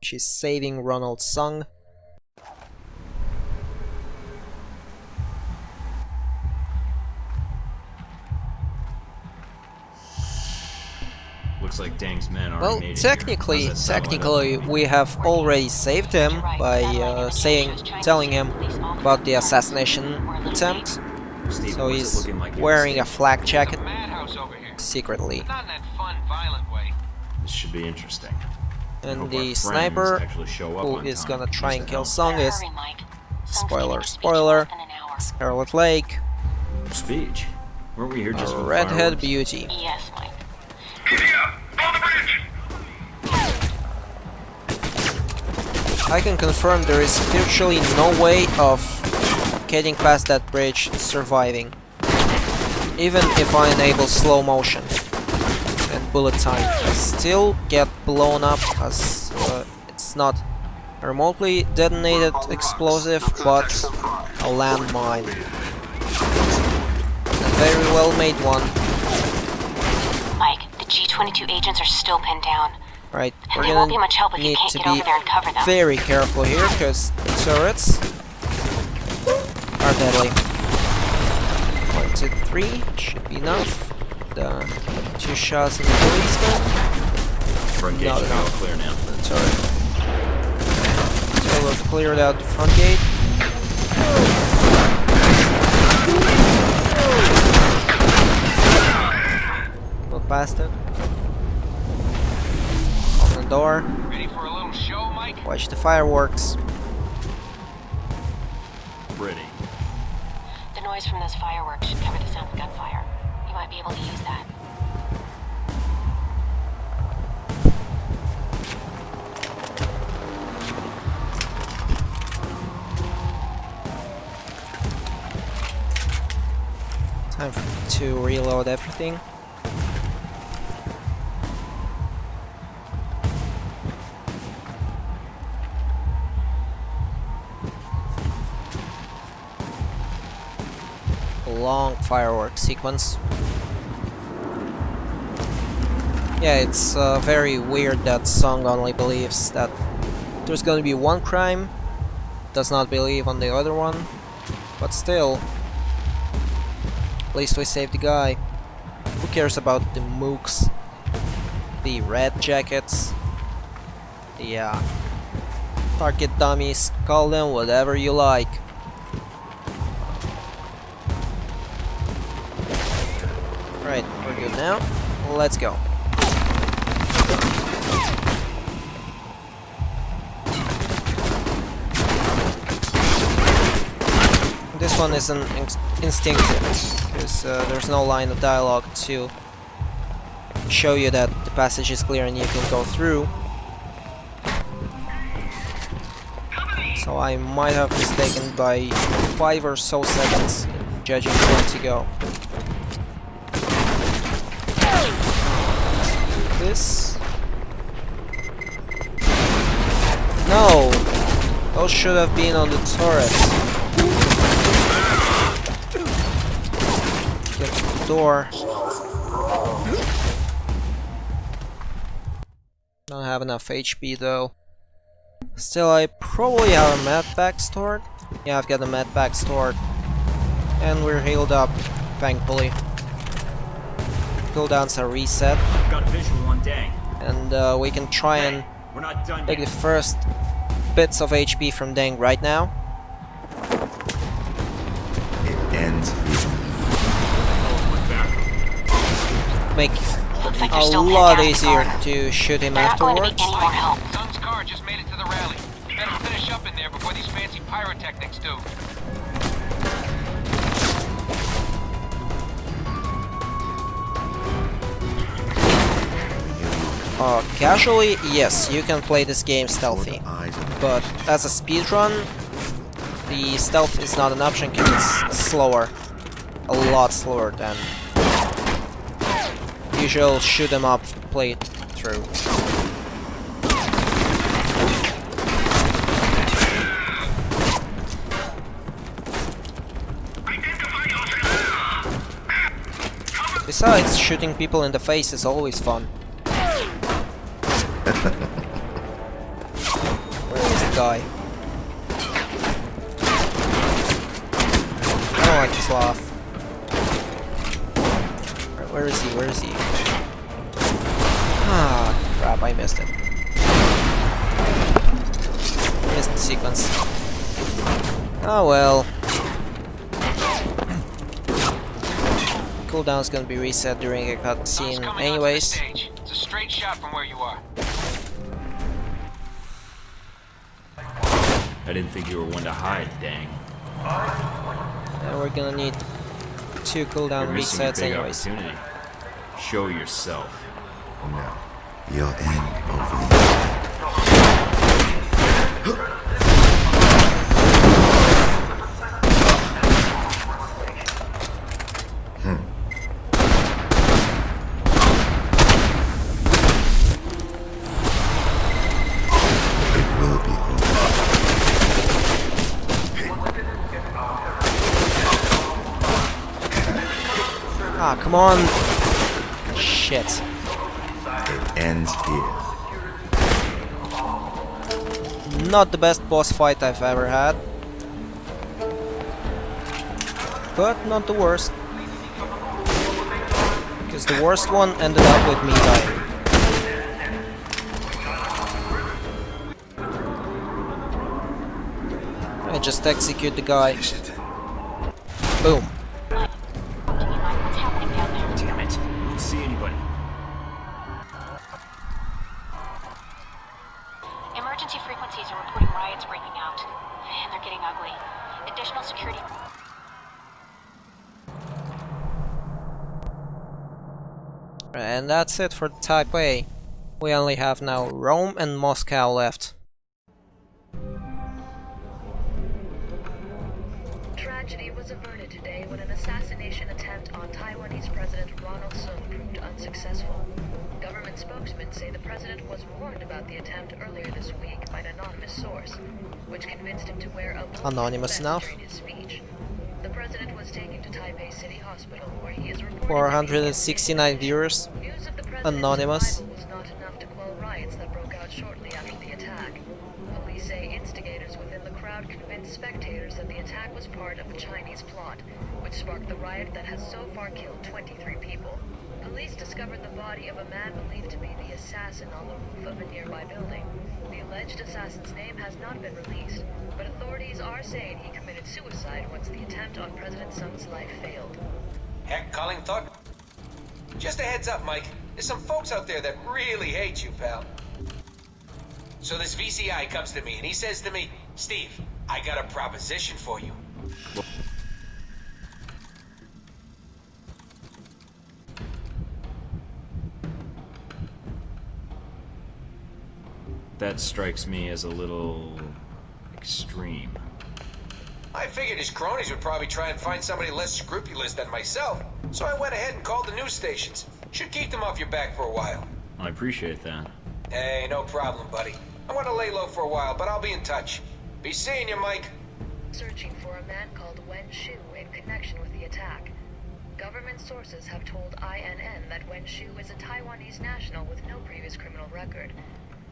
She's saving Ronald Sung. Looks like Dang's men already Well, made it technically, here. How's that technically, we have already saved him by telling him about the assassination attempt. Steven, So what's it he's looking like wearing a you're flak jacket Madhouse over here. secretly. Not in that fun, violent way. This should be interesting. I And hope our the friends sniper actually show up who on is time. gonna try Use and the kill help. Sung is, Hurry, Mike. spoiler, spoiler, Scarlet Lake, Speech. Weren't we here just for a the redhead fireworks? beauty. Yes, Mike. I can confirm there is virtually no way of getting past that bridge surviving. Even if I enable slow motion and bullet time, I still get blown up as it's not a remotely detonated explosive, but a landmine. A very well made one. Mike, the G-22 agents are still pinned down. Right, And we're they won't be gonna much help if you need can't to get be over there and cover them. very careful here, because turrets are deadly. 1, 2, 3 should be enough. The 2 shots in the policeman. Front gate Not should be all enough. clear now. The turret. So we've cleared out the front gate. Go past it. Open the door. Ready for a little show, Mike? Watch the fireworks. Ready. The noise from those fireworks should cover the sound of gunfire. You might be able to use that. Time to reload everything. Long firework sequence. Yeah, it's very weird that Sung only believes that there's gonna be one crime, does not believe on the other one, but still, at least we saved the guy. Who cares about the mooks, the red jackets, the target dummies, call them whatever you like. Right, we're good now. Let's go. This one is an instinctive, because there's no line of dialogue to show you that the passage is clear and you can go through. So I might have mistaken by 5 or so seconds judging when to go. This? No! Those should have been on the turret. Get to the door. Don't have enough HP though. Still, I probably have a med pack stored. Yeah, I've got a med pack stored. And we're healed up, thankfully. Cooldowns are reset. Got a visual on Dang. And we can try and We're not done take yet. the first bits of HP from Deng right now. It ends here. Make Looks like a they're still lot heading easier down the to shoot him They're not going to afterwards. be any more help. Sun's car just made it to the rally. Better finish up in there before these fancy pyrotechnics do. Casually, yes, you can play this game stealthy, but as a speedrun, the stealth is not an option because it's slower, a lot slower than usual shoot 'em up playthrough. Besides, shooting people in the face is always fun. Where is the guy? I don't like this laugh. Where is he? Where is he? Ah, crap, I missed it. Missed the sequence. Oh well. Cooldown's gonna be reset during a cutscene anyways. It's a straight shot from where you are. I didn't think you were one to hide, Dang. And we're gonna need 2 cooldown You're missing a resets big anyways. opportunity. Show yourself. Now, you're in over here. It will be over. Ah, come on! Shit. It ends here. Not the best boss fight I've ever had. But not the worst. Because the worst one ended up with me dying. I just execute the guy. Boom. What's happening down there? Damn it. I don't see anybody. Emergency frequencies are reporting riots breaking out, and they're getting ugly. Additional security. And that's it for Type A. We only have now Rome and Moscow left. Tragedy was averted today when an assassination attempt on Taiwanese President Ronald Sung proved unsuccessful. Government spokesmen say the president was warned about the attempt earlier this week by an anonymous source, which convinced him to wear a blue Anonymous vest enough. during his speech. The president was taken to Taipei City Hospital, where he is reported 469 viewers. News of the president's Anonymous. arrival was not enough to quell riots that broke out shortly after the attack. Police say instigators within the crowd convinced spectators that the attack was part of a Chinese plot, which sparked the riot that has so far killed 23 people. Police discovered the body of a man believed to be the assassin on the roof of a nearby building. The alleged assassin's name has not been released, but authorities are saying he committed suicide once the attempt on President Sung's life failed. Heck, calling thought. Just a heads up, Mike. There's some folks out there that really hate you, pal. So this VCI comes to me and he says to me, Steve, I got a proposition for you. That strikes me as a little extreme. I figured his cronies would probably try and find somebody less scrupulous than myself. So I went ahead and called the news stations. Should keep them off your back for a while. I appreciate that. Hey, no problem, buddy. I'm gonna lay low for a while, but I'll be in touch. Be seeing you, Mike. Searching for a man called Wen Shu in connection with the attack. Government sources have told INN that Wen Shu is a Taiwanese national with no previous criminal record.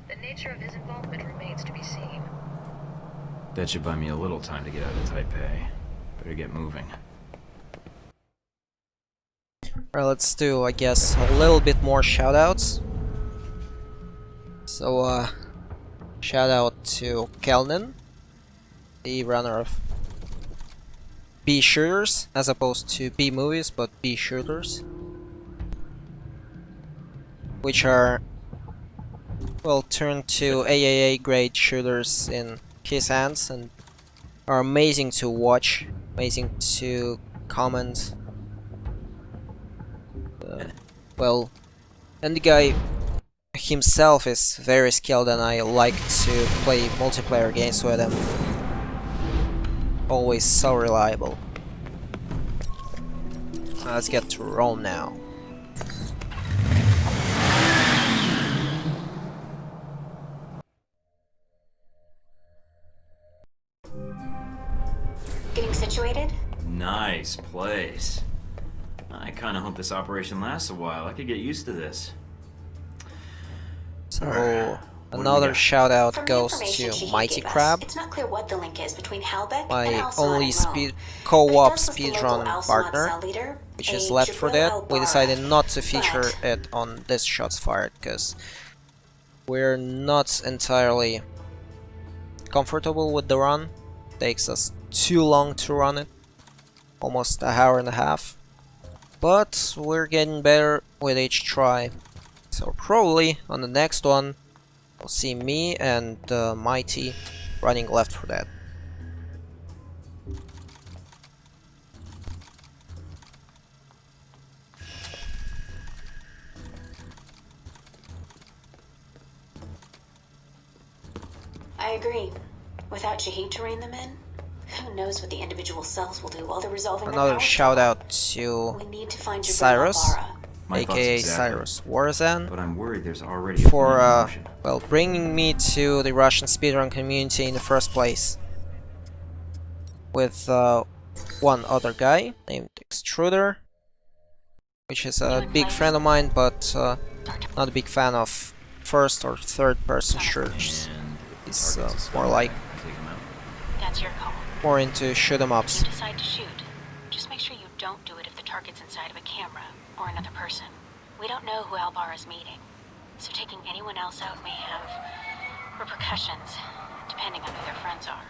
The nature of his involvement remains to be seen. That should buy me a little time to get out of Taipei. Better get moving. Alright, let's do, I guess, a little bit more shoutouts. So, shout out to Kelnin, the runner of B shooters, as opposed to B movies, but B shooters, which are, well, turned to AAA grade shooters in his hands and are amazing to watch, amazing to comment. Well, and the guy himself is very skilled, and I like to play multiplayer games with him. Always so reliable. Let's get to Rome now. Getting situated? Nice place. I kinda hope this operation lasts a while. I could get used to this. So, another shout out goes to Mighty Crab, It's not clear what the link is between Halbeck and my Al-Saad only and Rome. co-op But it does list the speedrun local Al-Saad partner, cell leader, which is a Left 4 Jabril Dead. We al-Bara. decided not to feature But it on this Shots Fired because we're not entirely comfortable with the run. Takes us too long to run it, almost an hour and a half. But we're getting better with each try. So probably on the next one, we'll see me and Mighty running Left 4 Dead. I agree. Without Shahid to rein them in, who knows what the individual cells will do while they're resolving their Another power shout struggle. out to We need to find Jabril Cyrus, al-Bara. My thoughts aka exactly. Cyrus Warzan, But I'm worried there's already a for plan in motion. well, bringing me to the Russian speedrun community in the first place, with one other guy named Extruder, which is a big friend of mine, but not a big fan of first or third person shooters. He's more like That's your call. more into shoot 'em ups. If you decide to shoot, just make sure you don't do it if the target's inside of a camera or another person. We don't know who Al-Bara's meeting, so taking anyone else out may have repercussions, depending on who their friends are.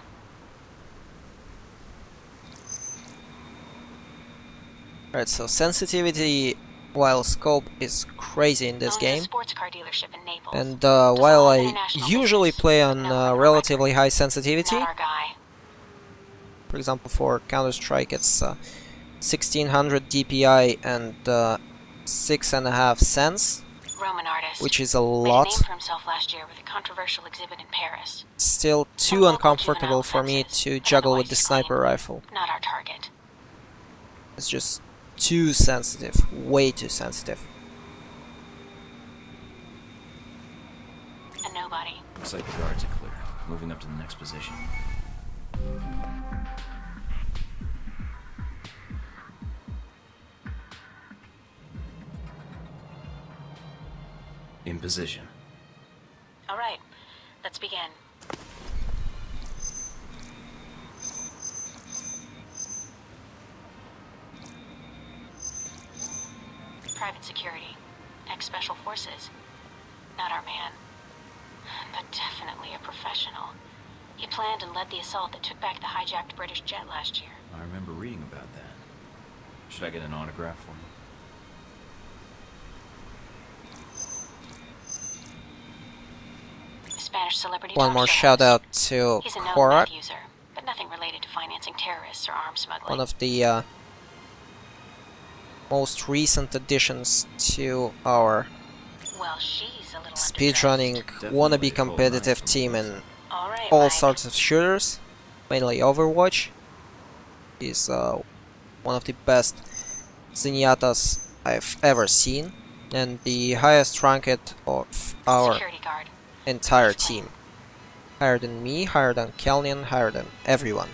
Right, so sensitivity while scope is crazy in this Owns a game, sports car dealership in Naples. and while I usually play on relatively high sensitivity, Not our guy. for example for Counter-Strike it's 1600 DPI and 6.5 cents, Roman artist. which is a Made a lot. name for himself last year with a controversial exhibit in Paris. Still too uncomfortable for me to juggle with the sniper rifle. Not our target. It's just too sensitive, way too sensitive. A nobody. Looks like the guards are clear. Moving up to the next position. In position. All right, let's begin. Private security, ex-special forces. Not our man, but definitely a professional. He planned and led the assault that took back the hijacked British jet last year. I remember reading about that. Should I get an autograph for him? Spanish celebrity One talk more show shout host. out to He's a known Korak, meth user, but nothing related to financing terrorists or arms smuggling. one of the most recent additions to our Well, she's a little speedrunning wannabe competitive team in Alright, all Mike. sorts of shooters, mainly Overwatch. He's one of the best Zenyatas I've ever seen, and the highest ranked of our Security guard. entire team. Higher than me, higher than Kelnian, higher than everyone.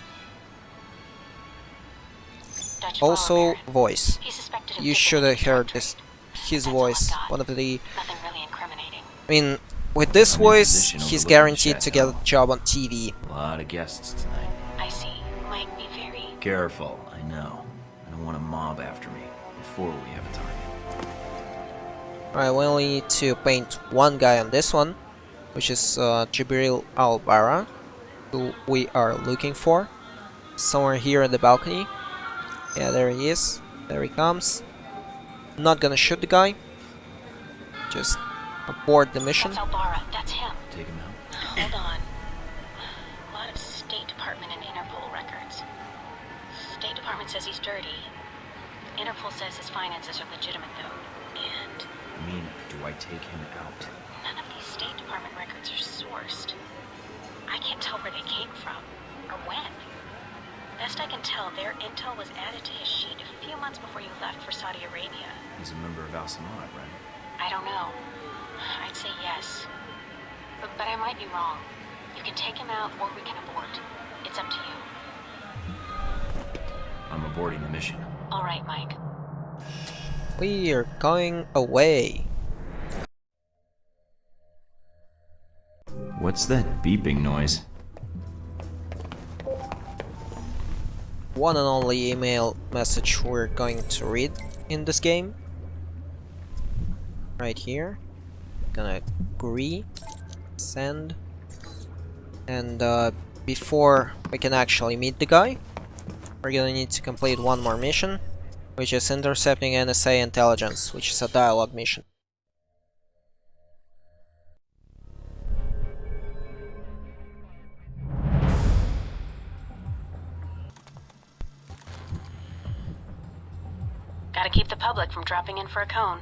Dutch Also, flower baron. voice. He's suspected of You dipping should into have drug heard trade. his That's all voice. I've got. One of the... Nothing really incriminating. I mean, with this I'm in voice, position he's overlooking guaranteed the to get a chateau. job on TV. A lot of guests tonight. I see. Mike, be very... Careful, I know. I don't want a mob after me before we have a target. Alright, we only need to paint one guy on this one, which is Jibril Al-Bara, who we are looking for. Somewhere here in the balcony. Yeah, there he is. There he comes. Not gonna shoot the guy. Just abort the mission. That's Al-Bara. That's him. Take him out. Hold on. A lot of State Department and Interpol records. State Department says he's dirty. Interpol says his finances are legitimate, though. And Mina, do I take him out? none of these State Department records are sourced. I can't tell where they came from, or when. Best I can tell, their intel was added to his sheet a few months before you left for Saudi Arabia. He's a member of Al Samad, right? I don't know. I'd say yes. But I might be wrong. You can take him out, or we can abort. It's up to you. I'm aborting the mission. All right, Mike. We are going away. What's that beeping noise? One and only email message we're going to read in this game. Right here. Gonna agree, send, and before we can actually meet the guy, we're gonna need to complete one more mission, which is intercepting NSA intelligence, which is a dialogue mission. Gotta keep the public from dropping in for a cone.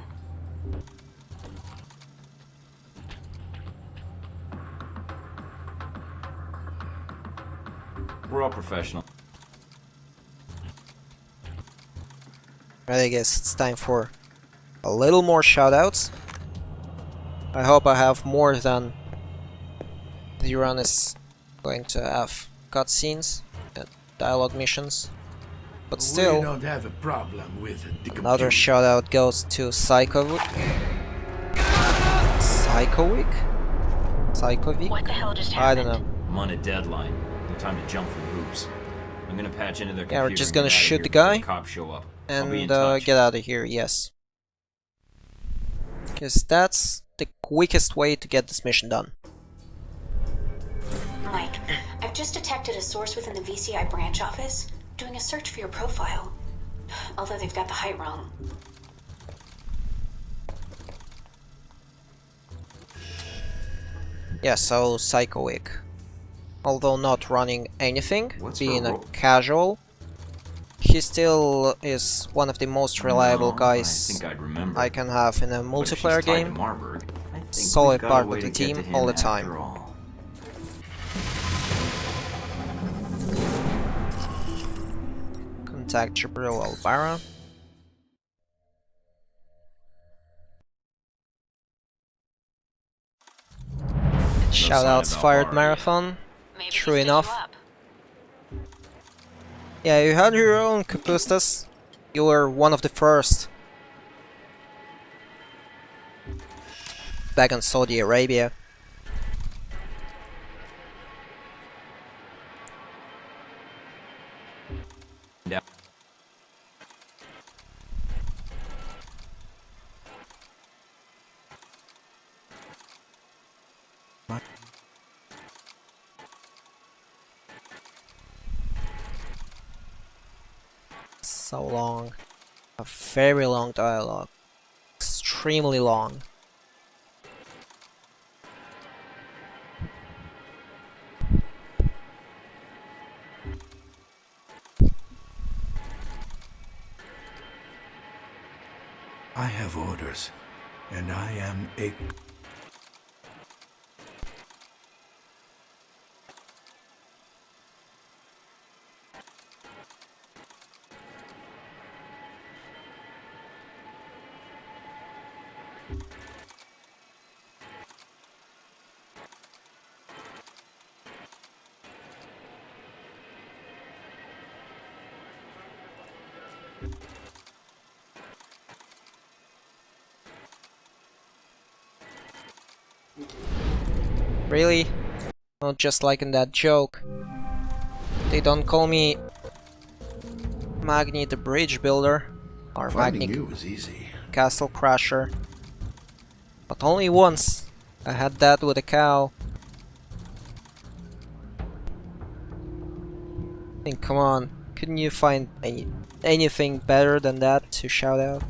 We're all professional. Right, I guess it's time for a little more shoutouts. I hope I have more than the run is going to have cutscenes and dialogue missions. But We still, don't have a problem with the another shout out goes to Psychovic. What the hell just I happened? don't know. I'm on a deadline. No time to jump through hoops. I'm gonna patch into their Yeah, we're computer just and gonna get outta shoot here the before guy cops show up. I'll be in and touch. get out of here, yes. Because that's the quickest way to get this mission done. Mike, I've just detected a source within the VCI branch office doing a search for your profile. Although they've got the height wrong. Yeah, so Psychoic. Although not running anything, What's being her a role? casual, he still is one of the most reliable No, guys I think I'd remember. I can have in a But if multiplayer she's tied to game. Marburg, I think Solid we've got a part way of the to get team to him all the after time. all. Contact Jibril Al-Bara. Shoutouts about fired Bara marathon. Maybe True he stood enough. you up. Yeah, you had your own Kapustas. You were one of the first. Back in Saudi Arabia. Yeah. So long. A very long dialogue. Extremely long. I have orders, and I am a... Really? Not just like in that joke. They don't call me Magni the Bridge Builder or Finding Magni you was easy. Castle Crasher. But only once. I had that with a cow. I mean, come on. Couldn't you find anything better than that to shout out?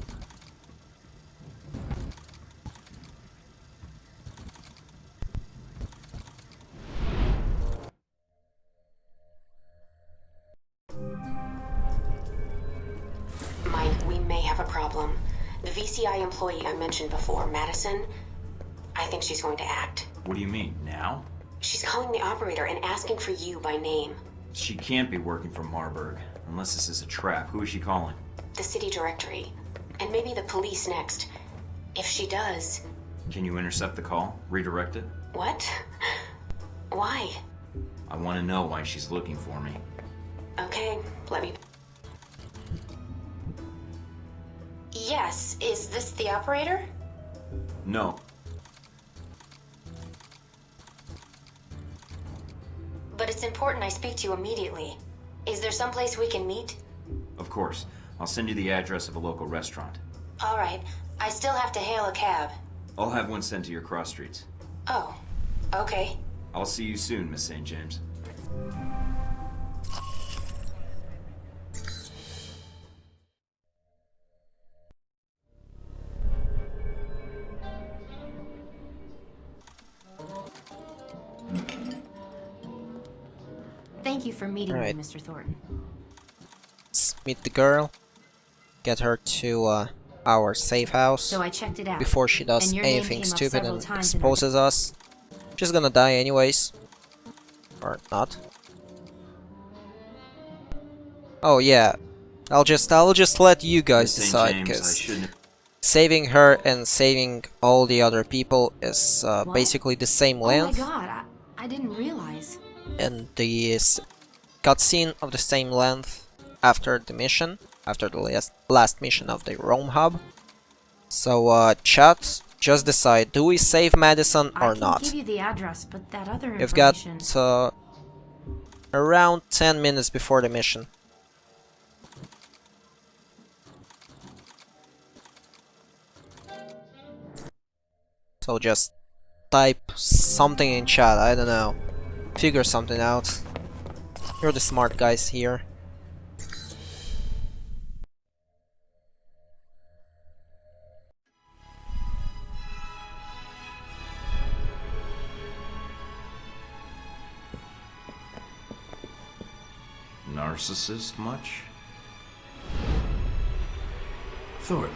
Mike, we may have a problem. The VCI employee I mentioned before, Madison, I think she's going to act. What do you mean, now? She's calling the operator and asking for you by name. She can't be working for Marburg, unless this is a trap. Who is she calling? The city directory. And maybe the police next. If she does... Can you intercept the call? Redirect it? What? Why? I want to know why she's looking for me. Okay, let me... Yes, is this the operator? No. But it's important I speak to you immediately. Is there someplace we can meet? Of course. I'll send you the address of a local restaurant. Alright, I still have to hail a cab. I'll have one sent to your cross streets. Oh, okay. I'll see you soon, Miss St. James. Thank you for meeting Right. me, Mr. Thornton. Let's meet the girl. Get her to our safe house. So I checked it out. Before she does and your name anything came up stupid several and times in exposes us. She's gonna die anyways. Or not. Oh yeah. I'll just let you guys Miss St. decide, James, I because shouldn't... saving her and saving all the other people is basically the same Oh my length, god, I didn't realize. and the cutscene of the same length after the mission, after the last mission of the Rome hub. So chat, just decide, do we save Madison or I can not? give you the address, but that other We've got information... around 10 minutes before the mission. So just type something in chat, I don't know. Figure something out. You're the smart guys here. Narcissist much? Thornton.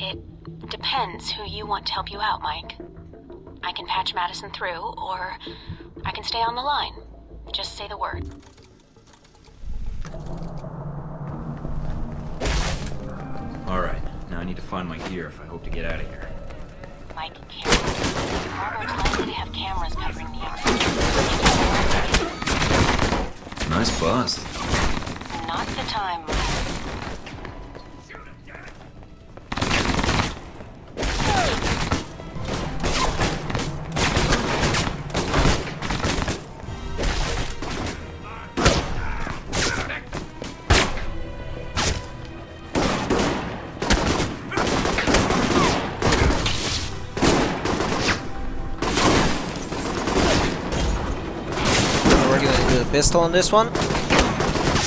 It depends who you want to help you out, Mike. I can patch Madison through, or I can stay on the line. Just say the word. Alright, now I need to find my gear if I hope to get out of here. Mike, careful. Marburg's likely to have cameras covering the exit. Nice bust. Not the time, Mike. We're gonna do the pistol on this one.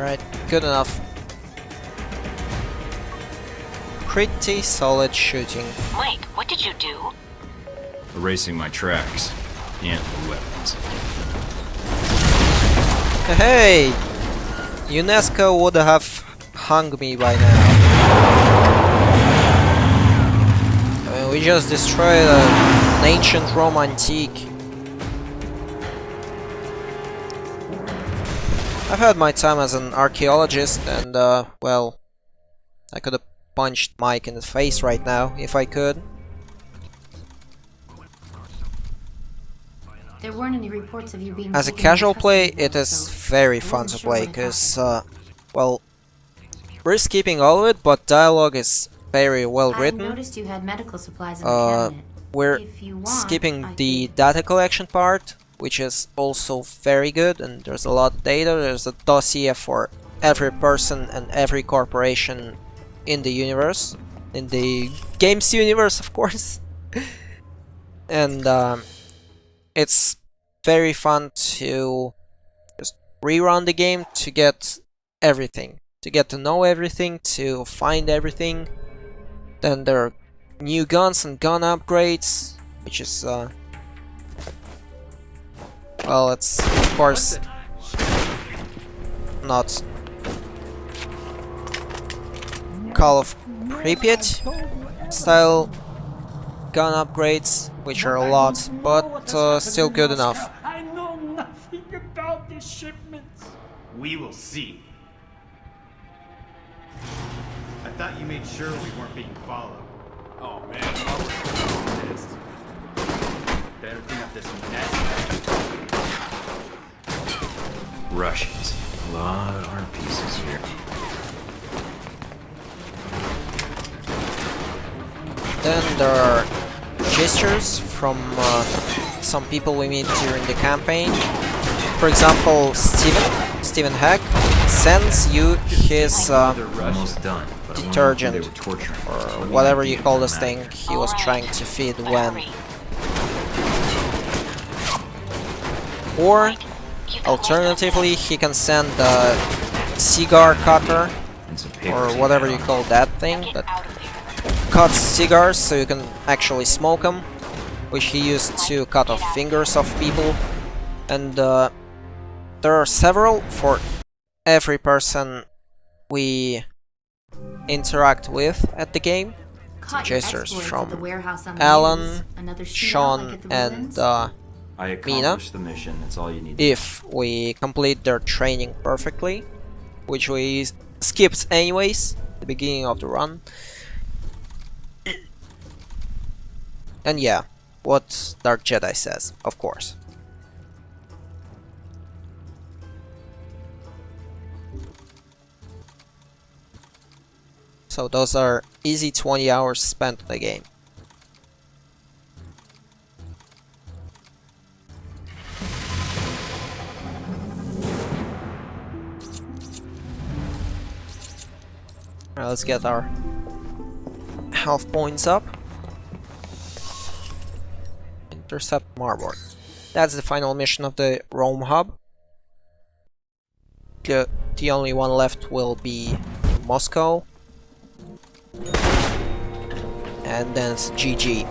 Alright, good enough. Pretty solid shooting. Mike, what did you do? Erasing my tracks and the weapons. Hey! UNESCO would have hung me by now. I mean, we just destroyed an ancient Rome antique. I've had my time as an archaeologist and, well, I could have punched Mike in the face right now, if I could. There weren't any reports of you being As a casual play, it is very fun to play, because, well, we're skipping all of it, but dialogue is very well written. I noticed you had medical supplies in the cabinet. We're skipping the data collection part, which is also very good, and there's a lot of data. There's a dossier for every person and every corporation in the universe, in the games universe, of course. And it's very fun to just rerun the game to get everything, to get to know everything, to find everything. Then there are new guns and gun upgrades, which is well, it's of course not Call of Pripyat style gun upgrades, which are a lot, but still good enough. I know nothing about these shipments. We will see. I thought you made sure we weren't being followed. Oh man, I was pissed. Better clean up this mess. Russians. A lot of art pieces here. Then there are gestures from some people we meet during the campaign. For example, Stephen Heck sends you his detergent, or whatever you call this thing he was trying to feed when. Or, alternatively, he can send a cigar cutter, or whatever you call that thing, that cuts cigars so you can actually smoke them, which he used to cut off fingers of people. And there are several for every person we interact with at the game. Gestures from Alan, Sean, and Mina, the mission. That's all you need. if we complete their training perfectly, which we skipped anyways at the beginning of the run. And yeah, what Dark Jedi says, of course. So those are easy 20 hours spent in the game. Alright, let's get our health points up. Intercept Marburg. That's the final mission of the Rome hub. The only one left will be Moscow. And then it's GG.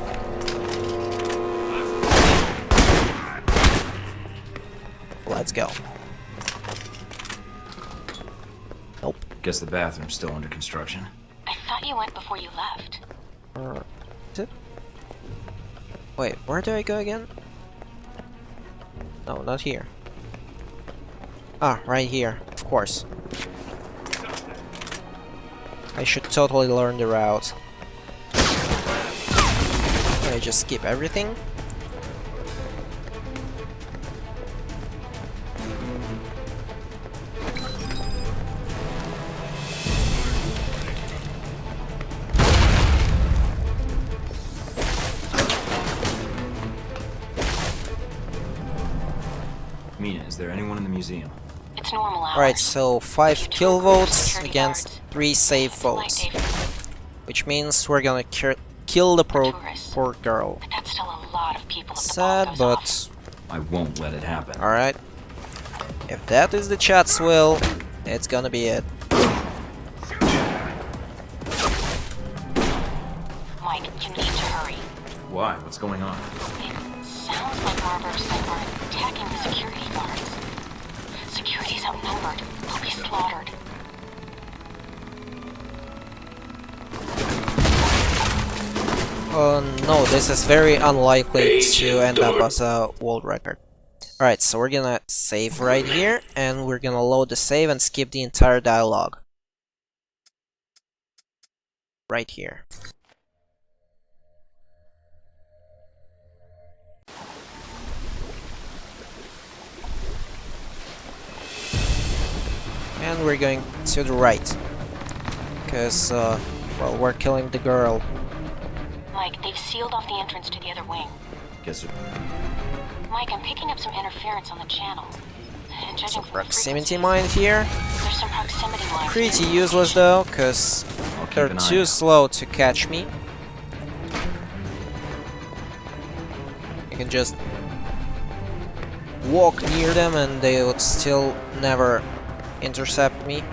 Let's go. Nope. Guess the bathroom's still under construction. I thought you went before you left. Is it? Wait, where do I go again? No, not here. Ah, right here, of course. I should totally learn the route. I just skip everything. Mina, is there anyone in the museum? It's normal hours. Alright, so 5 kill votes against 3 save votes. Which means we're gonna kill the poor girl. But that's still a lot of people. Sad, but I won't let it happen. alright. If that is the chat's will, It's gonna be it. Mike, you need to hurry. Why? What's going on? It sounds like Marburg's men are attacking the security guards. Security's outnumbered. They'll be slaughtered. Oh no, this is very unlikely to end up as a world record. Alright, so we're gonna save right here, and we're gonna load the save and skip the entire dialogue. Right here. And we're going to the right. Because, well, we're killing the girl. Mike, they've sealed off the entrance to the other wing. Guess it. Mike, I'm picking up some interference on the channel. And judging from Proximity mine here. there's some proximity lines. Pretty useless though, because they're too slow to catch me. You can just walk near them and they would still never intercept me.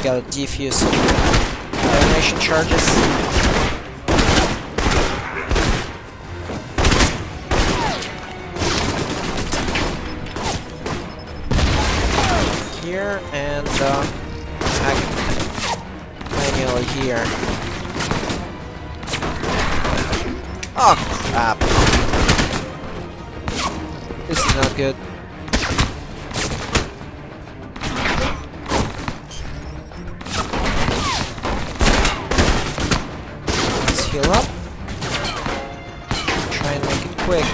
Gotta defuse detonation charges. Here and attack manually here. Oh crap! This is not good. Let's heal up. Try and make it quick.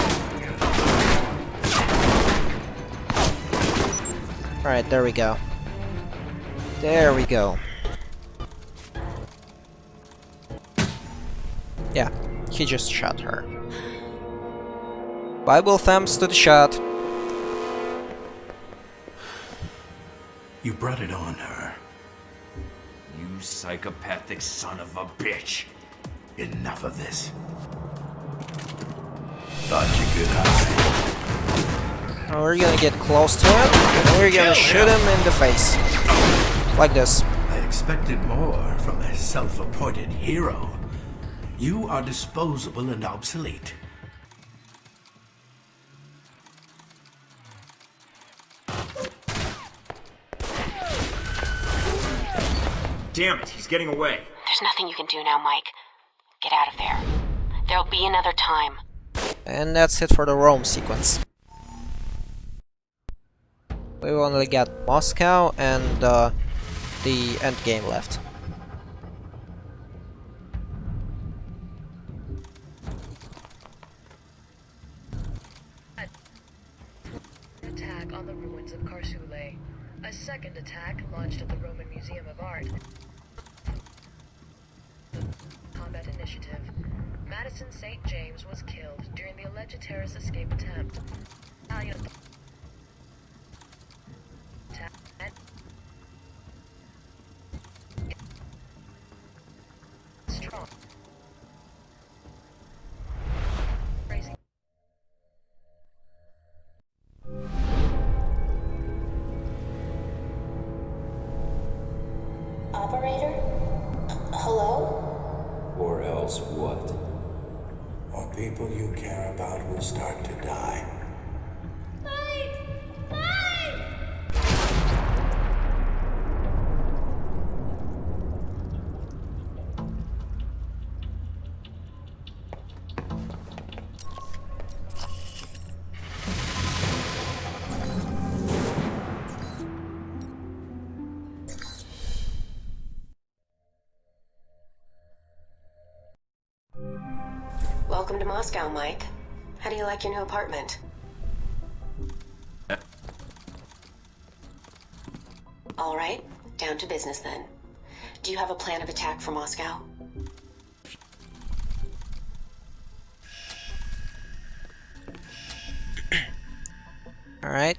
Alright, there we go. There we go. Yeah, he just shot her. Bible thumbs to the shot. You brought it on her. You psychopathic son of a bitch. Enough of this. Thought you could hide. We're gonna get close to him, and we're gonna shoot him in the face. Like this. I expected more from a self-appointed hero. You are disposable and obsolete. Damn it, he's getting away. There's nothing you can do now, Mike. Get out of there. There'll be another time. And that's it for the Rome sequence. We only got Moscow and the end game left. Attack on the ruins of Karsule. A second attack launched at the Roman Museum of Art. Combat Initiative. Madison St. James was killed during the alleged terrorist escape attempt. Strong. Crazy. Operator? Hello? Or else what? Or people you care about will start to die. Welcome to Moscow, Mike. How do you like your new apartment? All right, down to business then. Do you have a plan of attack for Moscow? Alright,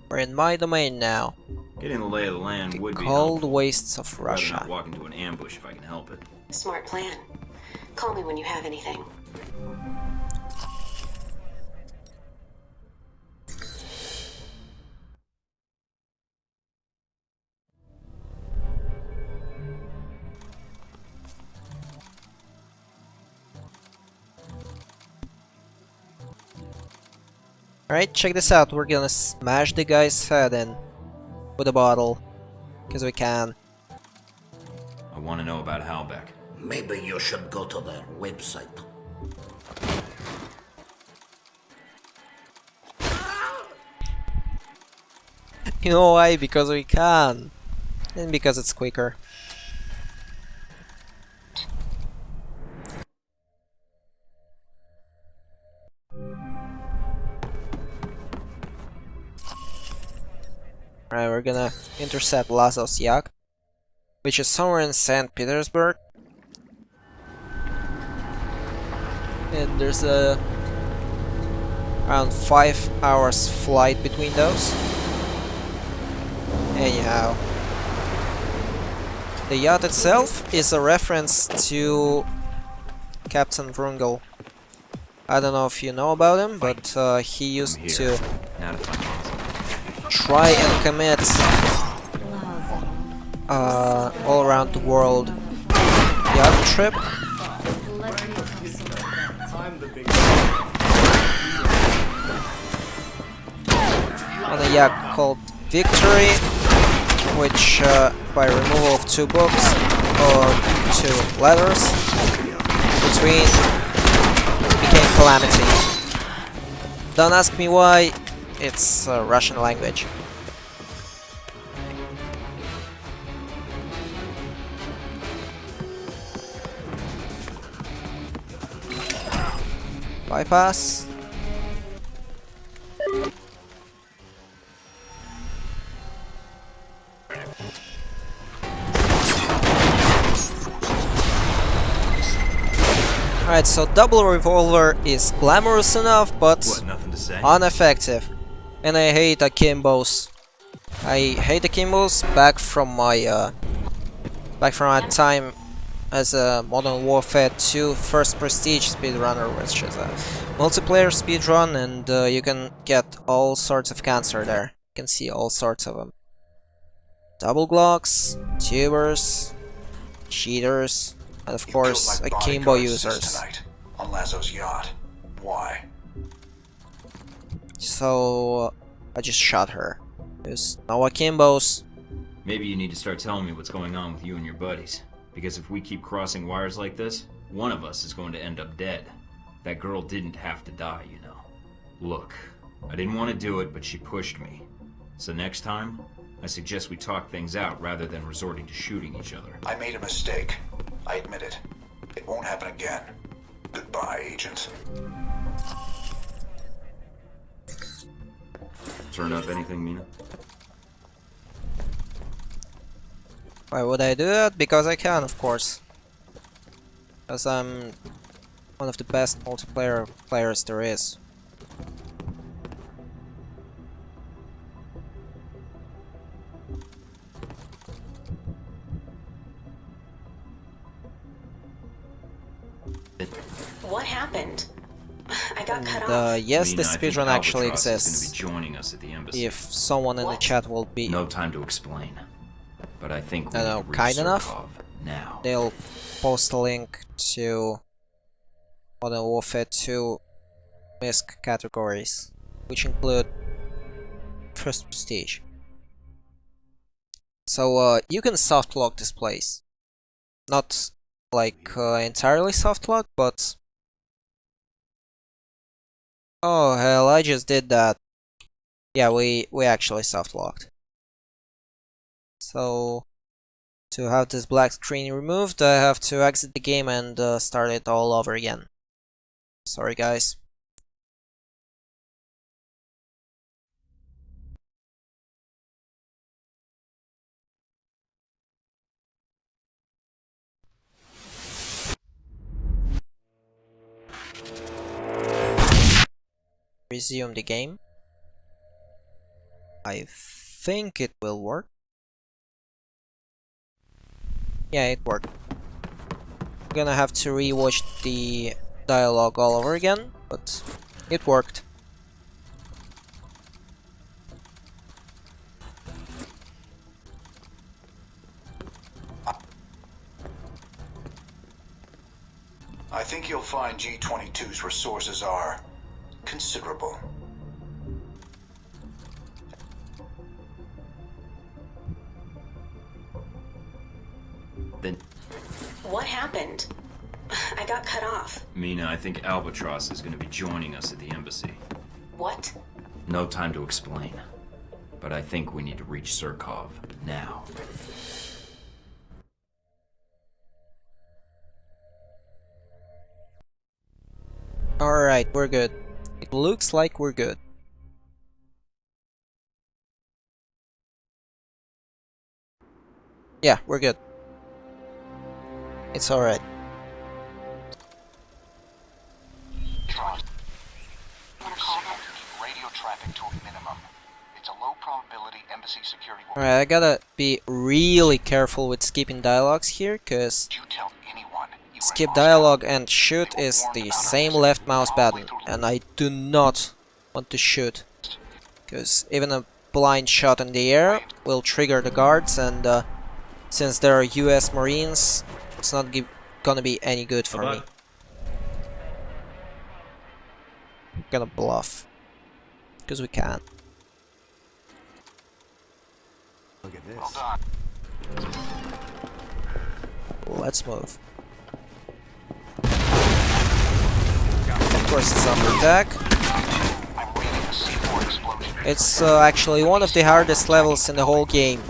we're in my domain now. Getting the lay of the land would be Cold helpful. wastes of I'd rather Russia. not walk into an ambush if I can help it. Smart plan. Call me when you have anything. Alright, check this out. We're gonna smash the guy's head in with a bottle. Because we can. I want to know about Halbeck. Maybe you should go to their website. You know why? Because we can. And because it's quicker. Alright, we're gonna intercept Lazo's yacht, which is somewhere in St. Petersburg. And there's a around 5 hours flight between those. Anyhow, the yacht itself is a reference to Captain Vrungel. I don't know if you know about him, but he used to try and commit all around the world yacht trip. On a yacht called Victory, which by removal of 2 books or 2 letters between became Calamity. Don't ask me why, it's Russian language. Bypass. Alright, so double revolver is glamorous enough, but Nothing to say? ineffective. And I hate akimbos. I hate akimbos back from my time as a Modern Warfare 2 First Prestige speedrunner, which is a multiplayer speedrun, and you can get all sorts of cancer there. You can see all sorts of them. Double Glocks, tubers, cheaters, and of course, akimbo users. Tonight on Lazo's yacht. Why? So I just shot her. There's no akimbos. Maybe you need to start telling me what's going on with you and your buddies. Because if we keep crossing wires like this, one of us is going to end up dead. That girl didn't have to die, you know. Look, I didn't want to do it, but she pushed me. So next time, I suggest we talk things out rather than resorting to shooting each other. I made a mistake. I admit it. It won't happen again. Goodbye, Agent. Turn up anything, Mina? Why would I do that? Because I can, of course. Because I'm one of the best multiplayer players there is. What happened? I got cut off. Yes, the Mina, I think speedrun actually Albatross is exists. gonna be joining us at the embassy. If someone in the chat will be... No time to explain. But I think we I need don't know, to reach kind enough, Surkov now. they'll post a link to Modern Warfare 2 MISC categories, which include First Prestige. So you can soft lock this place. Not like entirely soft lock, but... Oh hell, I just did that. Yeah, we actually soft locked. So to have this black screen removed, I have to exit the game and start it all over again. Sorry guys. Resume the game. I think it will work. Yeah, it worked. I'm gonna have to rewatch the dialogue all over again, but it worked. I think you'll find G-22's resources are considerable. What happened? I got cut off. Mina, I think Albatross is going to be joining us at the embassy. What? No time to explain. But I think we need to reach Surkov now. Alright, we're good. It looks like we're good. Yeah, we're good. It's alright. Radio traffic to a minimum. It's a low probability embassy security. Alright, I gotta be really careful with skipping dialogues here, cause skip dialogue and shoot is the same left mouse button, and I do not want to shoot, cause even a blind shot in the air will trigger the guards, and since there are US Marines, it's not gonna be any good for me. I'm gonna bluff, cause we can. Look at this. Let's move. Of course, it's under attack. It's actually one of the hardest levels in the whole game,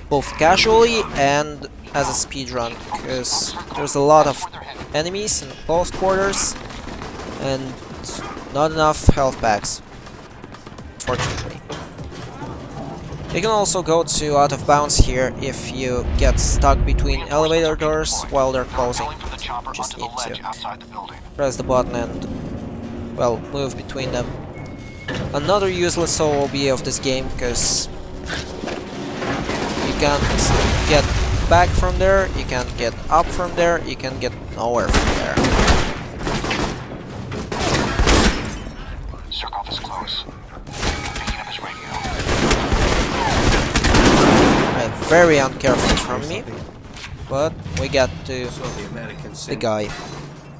both casually and as a speedrun, because there's a lot of enemies in close quarters and not enough health packs, fortunately. You can also go to out of bounds here if you get stuck between elevator doors while they're closing. Just need to press the button and, well, move between them. Another useless OOB of this game, because you can't get back from there, you can't get up from there, you can get nowhere from there. Surkov is close. Picking up his radio. Right, very uncareful from me, but we got to the guy,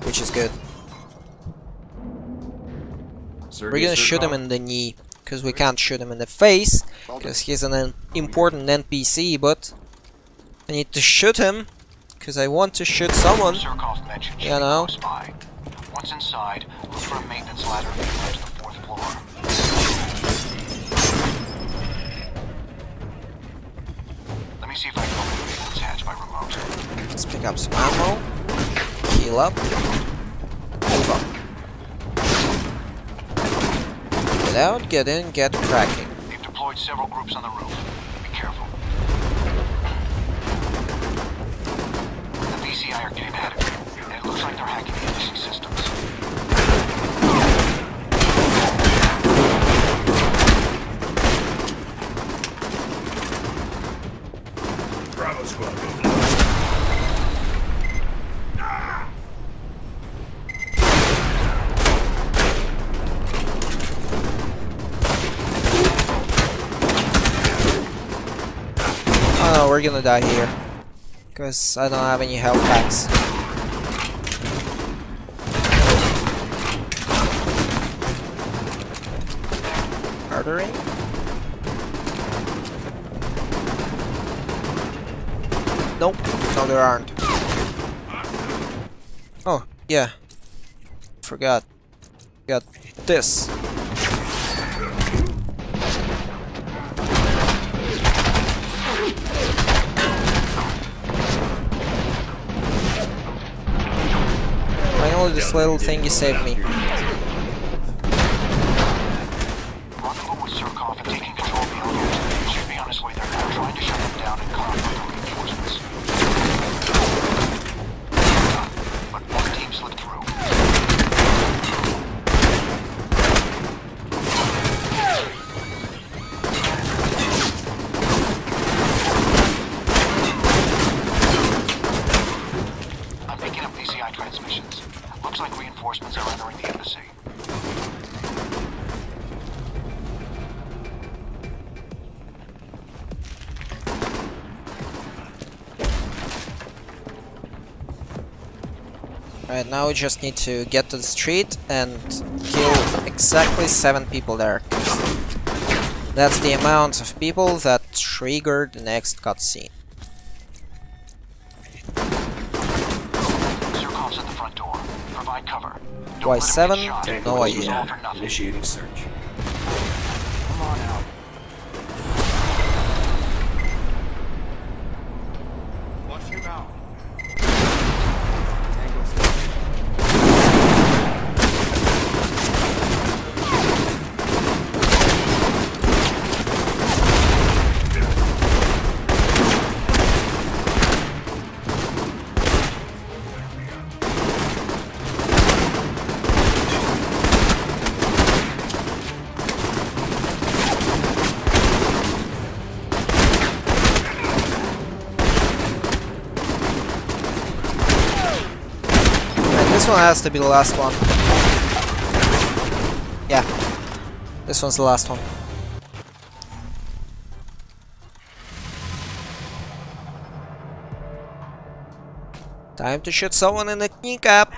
which is good. We're gonna shoot him in the knee, because we can't shoot him in the face, because he's an important NPC, but I need to shoot him, because I want to shoot someone, you know. Once inside, look for a maintenance ladder to the 4th floor. Let me see if I can open the maintenance hatch by remote. Let's pick up some ammo, heal up, move up. Get out, get in, get cracking. They've deployed several groups on the roof. Be careful. The BCI are getting at it, and it looks like they're hacking the embassy systems. Bravo squad. Oh no, we're gonna die here, because I don't have any health packs. Artery? Nope, no there aren't. Oh, yeah. Forgot. Got this. Finally, this little thingy saved me. Rendezvous with Surkov and taking control of the elevators. He should be on his way there now, trying to shut them down and cut off other reinforcements. But one team slipped through. I'm picking up PCI transmissions. Looks like reinforcements are entering the embassy. Right, now we just need to get to the street and kill exactly 7 people there. That's the amount of people that trigger the next cutscene. Why 7? No idea. Yeah, initiating search. Come on out. Watch your mouth. This one has to be the last one. Yeah. This one's the last one. Time to shoot someone in the kneecap.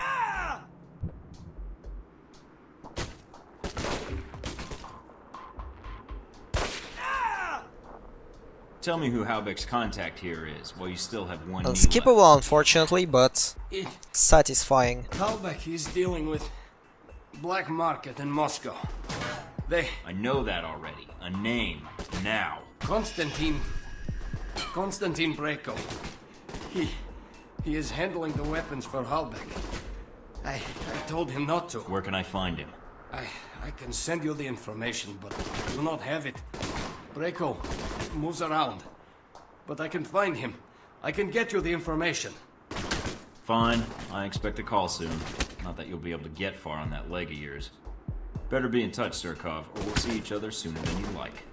Tell me who Halbeck's contact here is, while you still have one knee left. Unskippable, unfortunately, but satisfying. Halbeck is dealing with black market in Moscow. I know that already. A name. Now. Konstantin Breko. He is handling the weapons for Halbeck. I told him not to. Where can I find him? I can send you the information, but I do not have it. Breko moves around, but I can find him. I can get you the information. Fine. I expect a call soon. Not that you'll be able to get far on that leg of yours. Better be in touch, Surkov, or we'll see each other sooner than you like.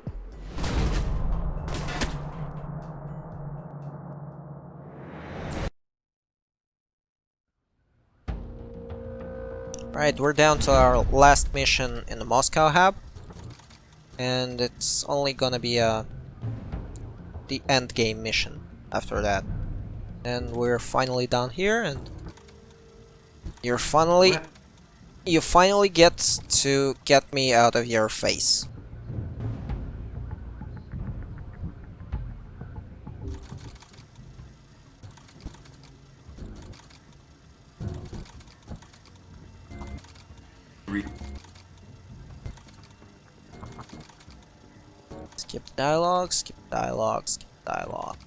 Right, we're down to our last mission in the Moscow hub. And it's only gonna be the end game mission after that. And we're finally down here, and you finally get to get me out of your face. Skip dialogue, skip dialogue, skip dialogue.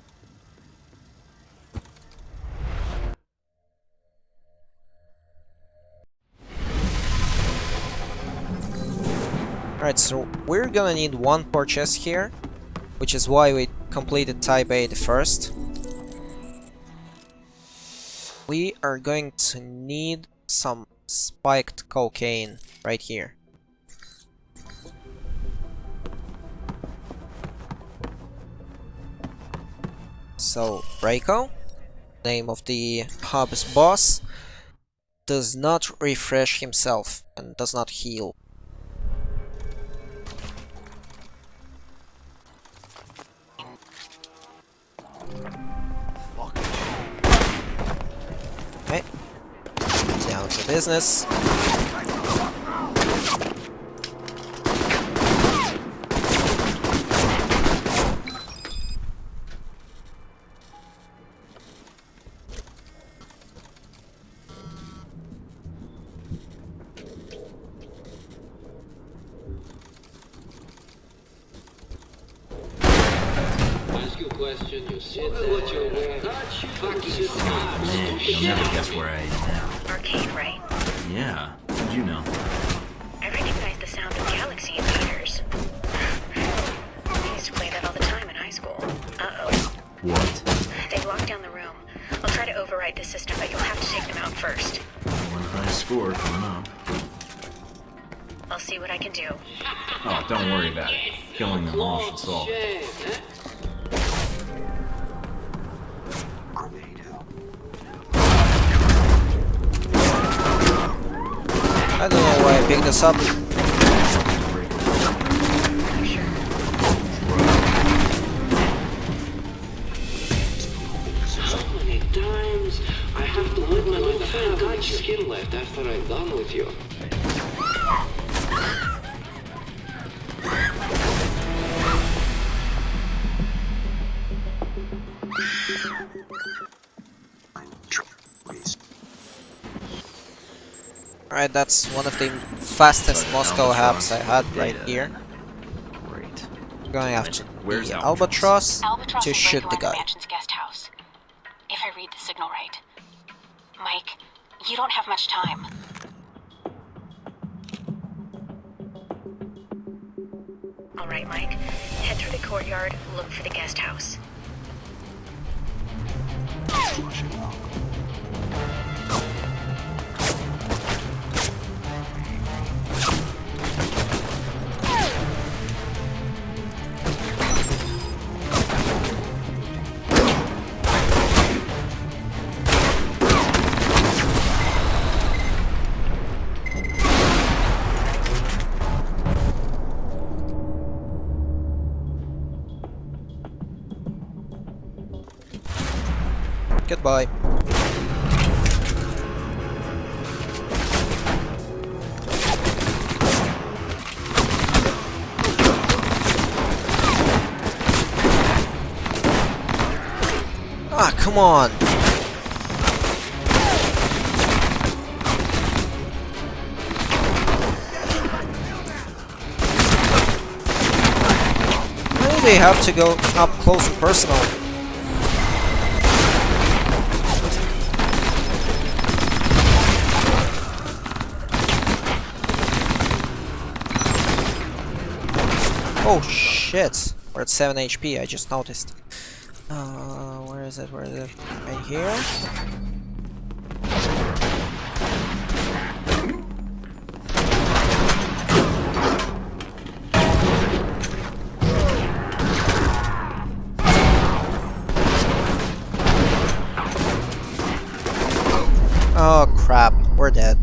Alright, so we're gonna need one purchase here, which is why we completed Type 8 first. We are going to need some spiked cocaine right here. So, Breko, name of the hub's boss, does not refresh himself and does not heal. Okay, down to business. Man, you'll never guess where I am now. Arcade, right? Yeah, how'd you know? I recognize the sound of Galaxy invaders. I used to play that all the time in high school. Uh-oh. What? They've locked down the room. I'll try to override the system, but you'll have to take them out first. One high score coming up. I'll see what I can do. Oh, don't worry about it. Killing them all should solve it. I don't know why I picked this up. How many times I have to let my little fan got skin left after I'm done with you? Alright, that's one of the fastest Moscow hubs I had right here. Great. We're going after Where's the Albatross? Albatross to shoot the guy. Mansion's guest house. If I read the signal right. Mike, you don't have much time. Alright, Mike. Head through the courtyard, look for the guest house. Goodbye. Ah, come on. Why do they have to go up close and personal? Oh shit! We're at 7 HP, I just noticed. Where is it? Where is it? Right here? Oh crap, we're dead.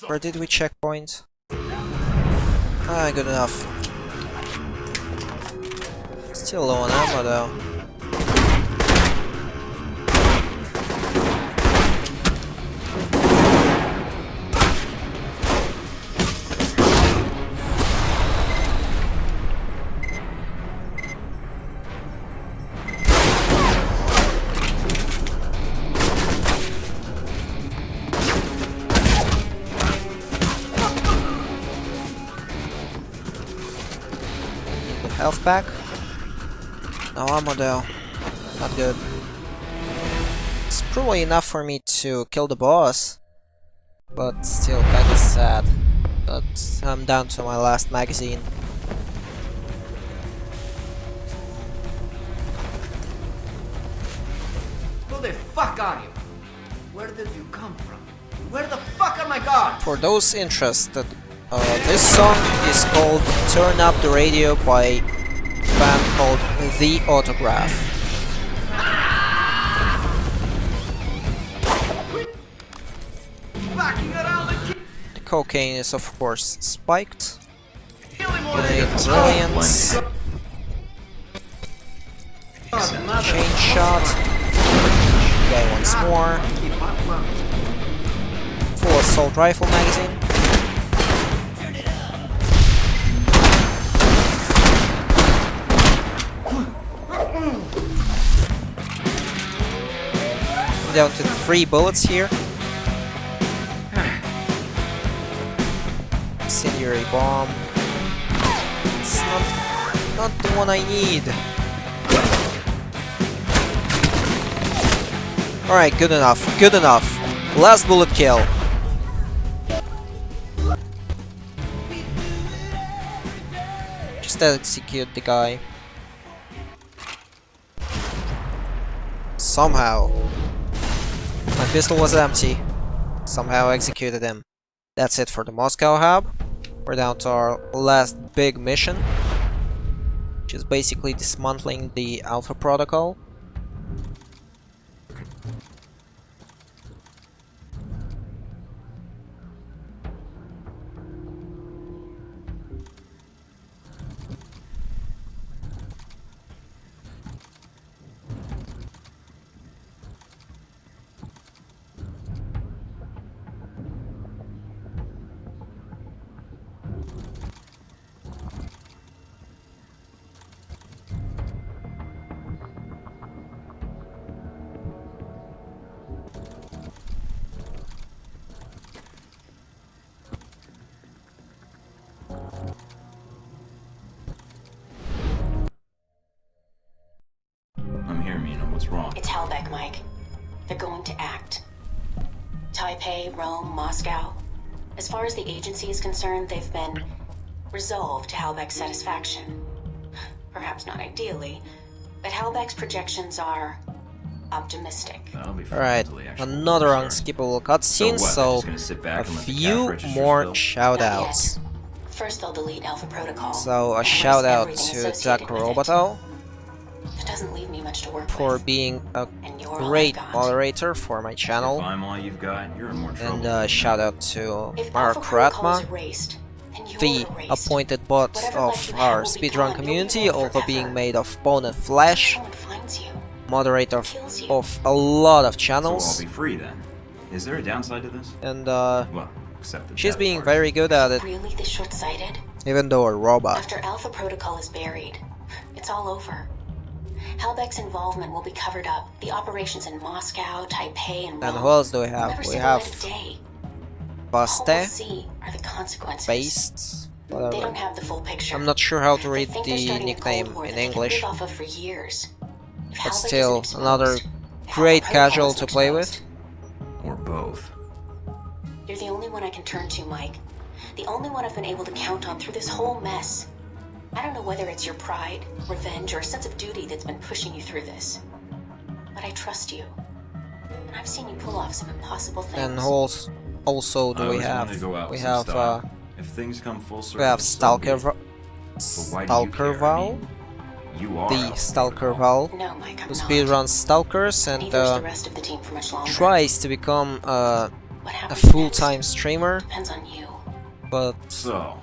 Where did we checkpoint? Ah, good enough. Still low on ammo though. Health pack. No ammo though. Not good. It's probably enough for me to kill the boss. But still kinda sad that I'm down to my last magazine. Who the fuck are you? Where did you come from? Where the fuck are my guards? For those interested, this song is called Turn Up the Radio by a band called The Autograph. The cocaine is of course spiked. Brilliance. Chain shot. Guy once more. Full assault rifle magazine. Down to 3 bullets here. Incendiary bomb. It's not the one I need. Alright, good enough. Good enough. Last bullet kill. Just execute the guy. Somehow. My pistol was empty. Somehow executed him. That's it for the Moscow hub. We're down to our last big mission, which is basically dismantling the Alpha Protocol. What's wrong? It's Halbeck, Mike. They're going to act. Taipei, Rome, Moscow. As far as the agency is concerned, they've been resolved to Halbeck's satisfaction. Perhaps not ideally, but Halbeck's projections are optimistic. Alright, another unskippable cutscene, so a few more shoutouts. First they'll delete Alpha Protocol. So a shout out to Duck Roboto It doesn't leave me much to work for with. being a you're all great I got. moderator for my channel. If I'm all you've got, you're in more trouble. And shout out to If Mark Alpha Protocol is Ratma, erased, then you're the erased. appointed bot Whatever of life you our have will be speedrun gone. You'll be community, alone also being forever. made of bone and flesh, Someone finds you. moderator Kills you. of a lot of So channels. I'll be free then. Is there a downside to this? And Well, except the she's death being part. very good at it, Really this short-sighted? even though a robot. After Alpha Protocol is buried, it's all over. Halbeck's involvement will be covered up. The operations in Moscow, Taipei, and Rome. And who else do we will have? never We see the have light of day. All we'll Baste, see are the consequences. Based, They whatever. don't have the full picture. I'm not sure how to They read think they're the starting a nickname Cold War in that they can English, live off of for years. If but Halbeck still isn't another exposed, if great Alpha Protocol casual isn't to play exposed, with. Or both. You're the only one I can turn to, Mike. The only one I've been able to count on through this whole mess. I don't know whether it's your pride, revenge, or a sense of duty that's been pushing you through this. But I trust you. And I've seen you pull off some impossible things. And also do I we always wanted to have? go out We with some have style. If things come full circle, we have so Stalker be it. But why do you Stalker care? I Val, mean, you are the Alpha Stalker Protocol. Val, No, Mike, I'm who not. speedruns Stalkers and Neither's the rest of the team for much longer. tries to become a What happens full-time streamer, depends on you. but So,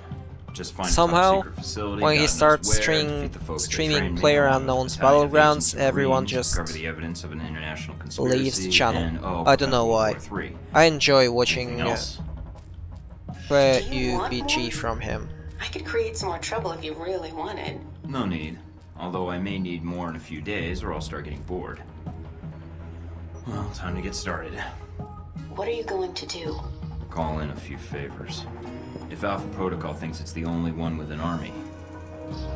just find somehow, a top secret facility, when he God knows starts where, defeat the folks that streaming trained me, Player along with Unknown's a battalion of Battlegrounds, agents and everyone Marines, just cover the evidence of an international leaves conspiracy the channel. and, I don't know why. World War III. I enjoy watching Anything else? UBG from him. I could create some more trouble if you really wanted. No need. Although I may need more in a few days, or I'll start getting bored. Well, time to get started. What are you going to do? Call in a few favors. If Alpha Protocol thinks it's the only one with an army,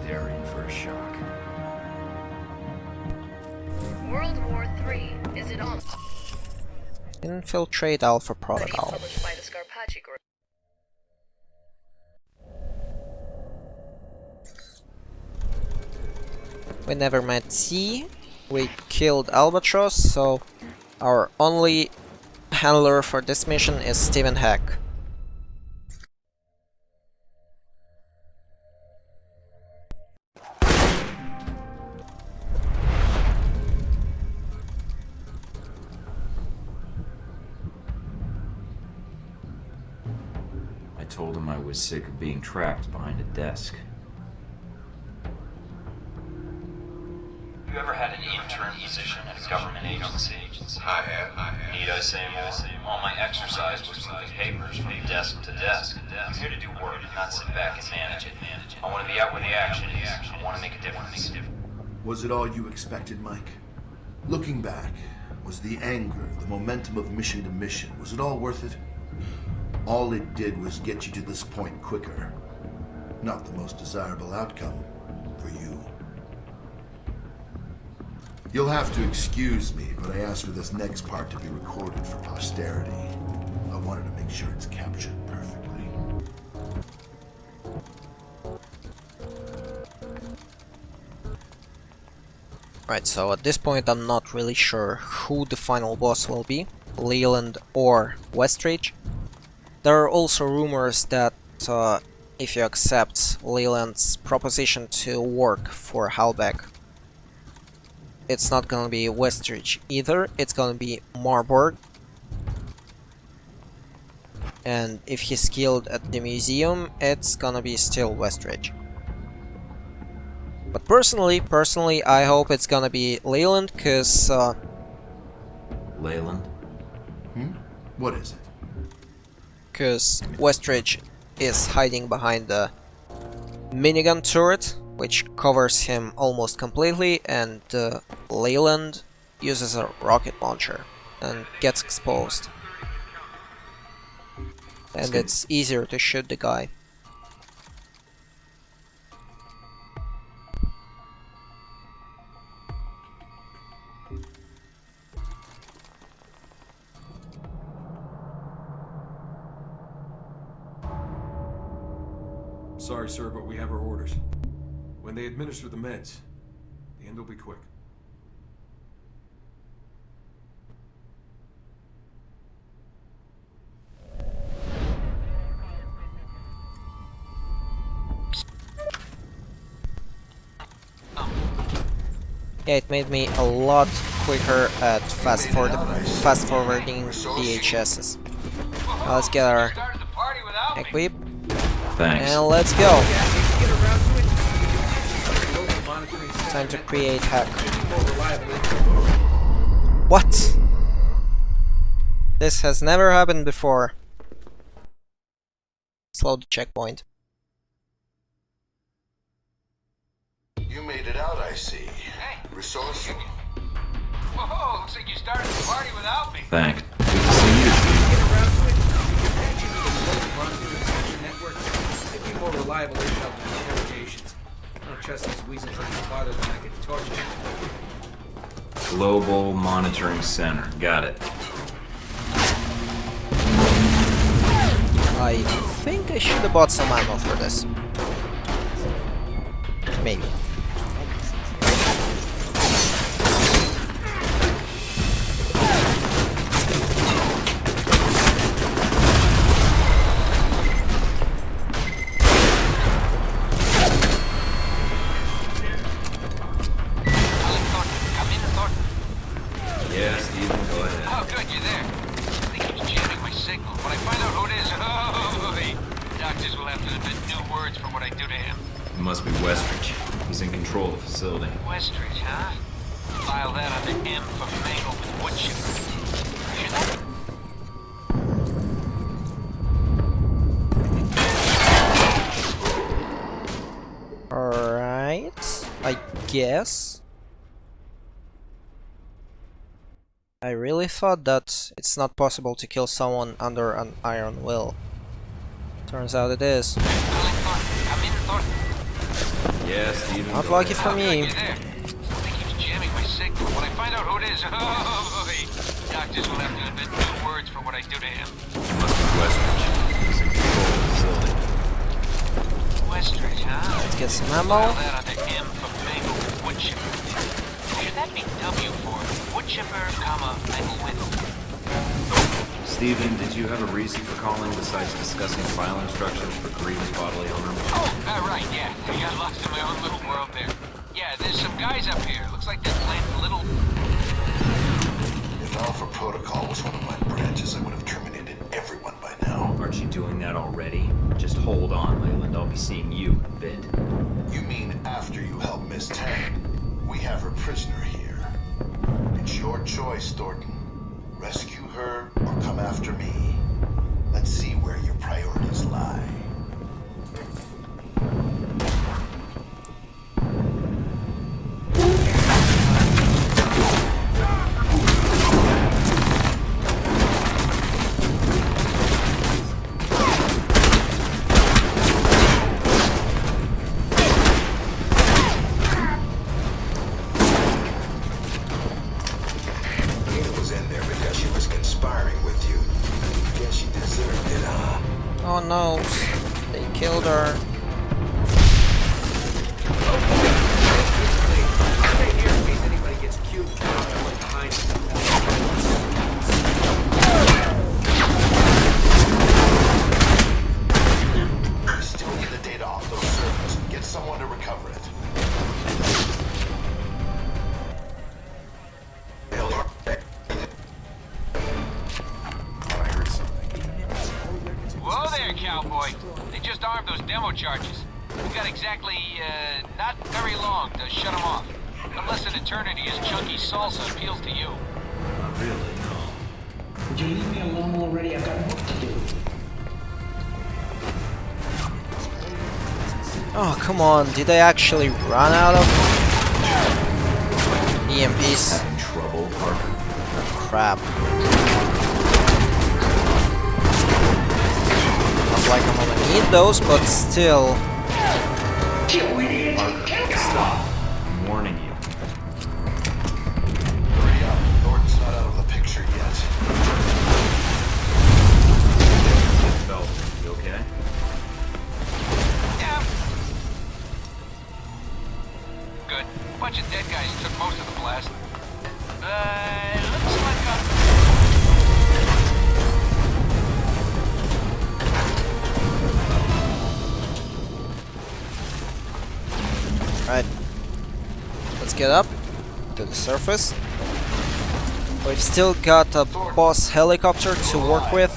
they're in for a shock. World War III, is it on? Infiltrate Alpha Protocol. Published by the Scarpacci Group. We never met C. We killed Albatross, so our only handler for this mission is Stephen Heck. I told him I was sick of being trapped behind a desk. You ever had an intern position at a government agency? I have. Need I say more? All my exercise was moving papers from desk to desk. I'm here to do work, not sit back and manage it. I want to be out where the action is. I want to make a difference. Was it all you expected, Mike? Looking back, was the anger, the momentum of mission to mission, was it all worth it? All it did was get you to this point quicker. Not the most desirable outcome for you. You'll have to excuse me, but I asked for this next part to be recorded for posterity. I wanted to make sure it's captured perfectly. Right, so at this point I'm not really sure who the final boss will be, Leland or Westridge. There are also rumors that if you accept Leland's proposition to work for Halbeck, it's not gonna be Westridge either, it's gonna be Marburg. And if he's killed at the museum, it's gonna be still Westridge. But personally, I hope it's gonna be Leland, cause Leyland? What is it? Cause Westridge is hiding behind the minigun turret, which covers him almost completely, and Leyland uses a rocket launcher and gets exposed. And it's easier to shoot the guy. Sorry, sir, but we have our orders. When they administer the meds, the end will be quick. Yeah, it made me a lot quicker at fast forwarding VHSs. Now let's get our equip. Thanks. And let's go. Time to create hack. What? This has never happened before. Slow the checkpoint. You made it out, I see. Hey. Resourceful. Whoa, looks like you started the party without me. Thanks. Good to see you. Maybe more reliable intel than interrogations. I don't trust these weasels any farther than I can torture them. Global Monitoring Center. Got it. I think I should have bought some ammo for this. Maybe. Yeah, Steven, go ahead. Oh, good, you're there. They keep jamming my signal. When I find out who it is, doctors will have to invent new words for what I do to him. It must be Westridge. He's in control of the facility. Westridge, huh? File that under M for mangled wood chipper. Alright, I guess. I really thought that it's not possible to kill someone under an iron will. Turns out it is. Yeah, Steven. Not lucky for me. Jamming my signal. When I find out who it is, doctors will have to invent new words for what I do to him. It must be Westridge. He's in control of the facility. Westridge, huh? Let's get some ammo. That under M for mangled wood chipper. Should that be W for wood chipper, comma, mangled with? Steven, did you have a reason for calling besides discussing file instructions for grievous bodily harm? Oh, right, yeah. I got lost in my own little world there. Yeah, there's some guys up here. Looks like they're planting little... If Alpha Protocol was one of my branches, I would have terminated everyone by now. Aren't you doing that already? Just hold on, Leyland. I'll be seeing you in a bit. You mean after you help Miss Tang? We have her prisoner here. It's your choice, Thornton. Rescue her or come after me. Let's see where your priorities lie. Oh no, they killed her. Still need the data off those servers. Get someone to recover it. Whoa there, cowboy. They just armed those demo charges. We've got exactly, not very long to shut them off. Unless an eternity as chunky salsa appeals to you. Not really, no. Would you leave me alone already? I've got work to do. Oh, come on. Did I actually run out of EMPs? Having trouble, Parker? Oh, crap. Not like I'm gonna need those, but still. Parker, stop. I'm warning you. get up to the surface. We've still got a boss helicopter to work with.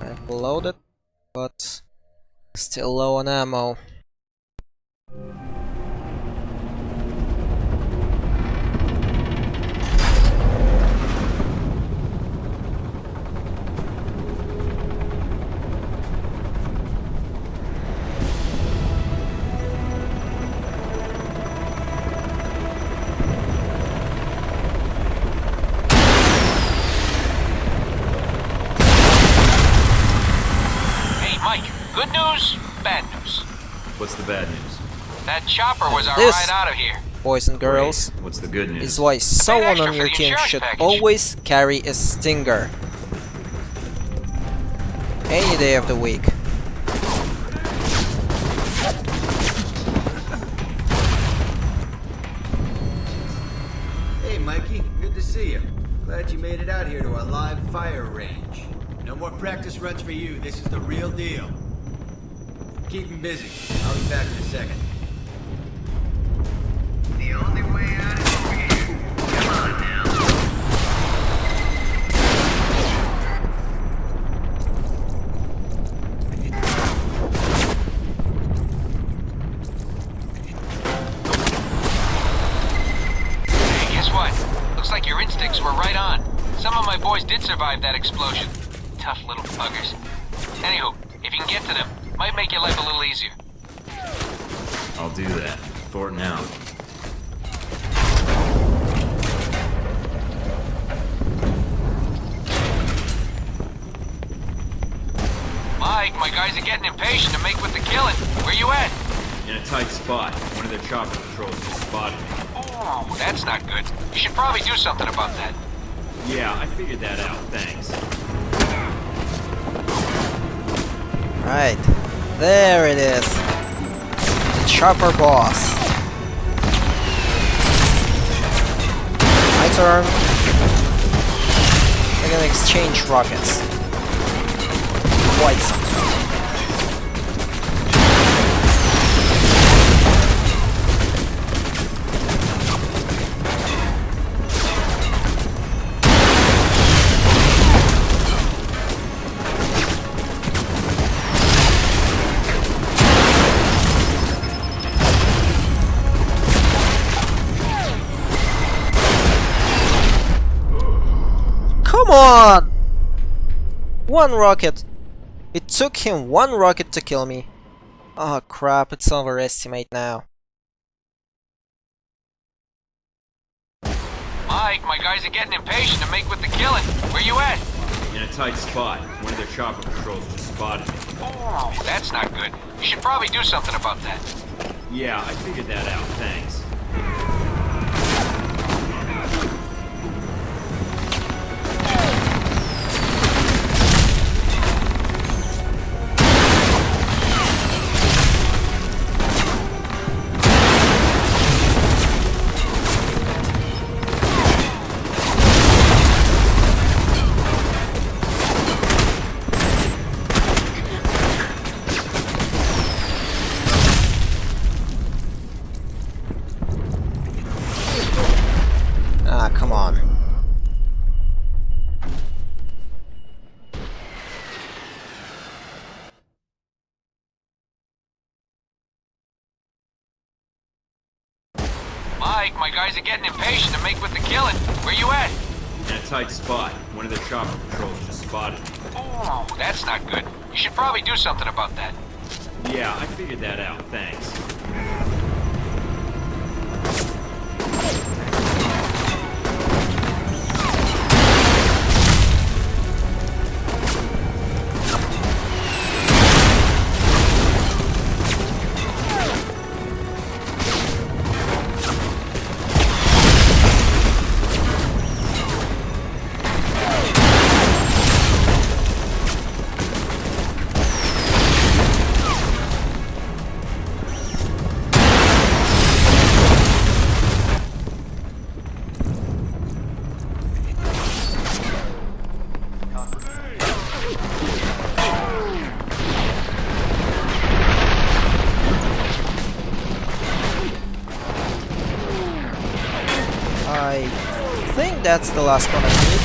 I've loaded, but still low on ammo. Good news, bad news. What's the bad news? That chopper was our This, ride out of here. boys and girls, What's the good news? is why someone extra on for your the team insurance should package. always carry a stinger. Any day of the week. Hey, Mikey. Good to see you. Glad you made it out here to our live fire range. No more practice runs for you. This is the real deal. Keep him busy. I'll be back in a second. The only way out is over here. Come on now. Hey, guess what? Looks like your instincts were right on. Some of my boys did survive that explosion. Tough little buggers. Anywho, if you can get to them, might make your life a little easier. I'll do that. Thornton out. Mike, my guys are getting impatient to make with the killing. Where you at? In a tight spot. One of their chopper patrols just spotted me. Oh, that's not good. You should probably do something about that. Yeah, I figured that out. Thanks. Right, there it is. The chopper boss. My turn. We're gonna exchange rockets. Quite something. Come on! One rocket. It took him one rocket to kill me. Oh crap, it's overestimate now. Mike, my guys are getting impatient to make with the killing. Where you at? In a tight spot. One of their chopper patrols just spotted me. Oh, that's not good. You should probably do something about that. Yeah, I figured that out. Thanks. Ah, come on. Mike, my guys are getting impatient to make with the killing. Where you at? In a tight spot. One of their chopper patrols just spotted me. Oh, that's not good. You should probably do something about that. Yeah, I figured that out. Thanks. that's the last one I need.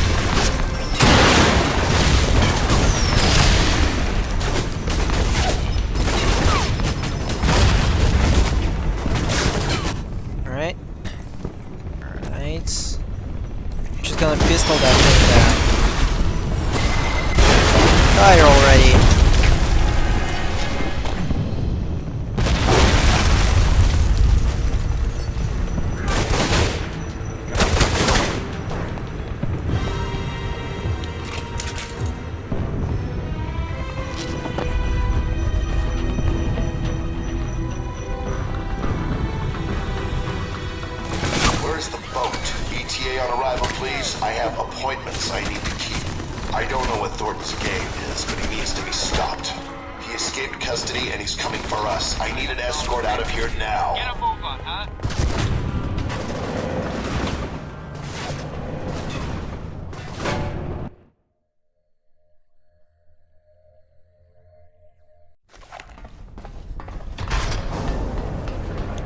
Alright. Alright. Just gonna pistol that thing down. Die already. Where's the boat? ETA on arrival, please. I have appointments I need to keep. I don't know what Thornton's game is, but he needs to be stopped. He escaped custody and he's coming for us. I need an escort out of here now. Get a move on, huh?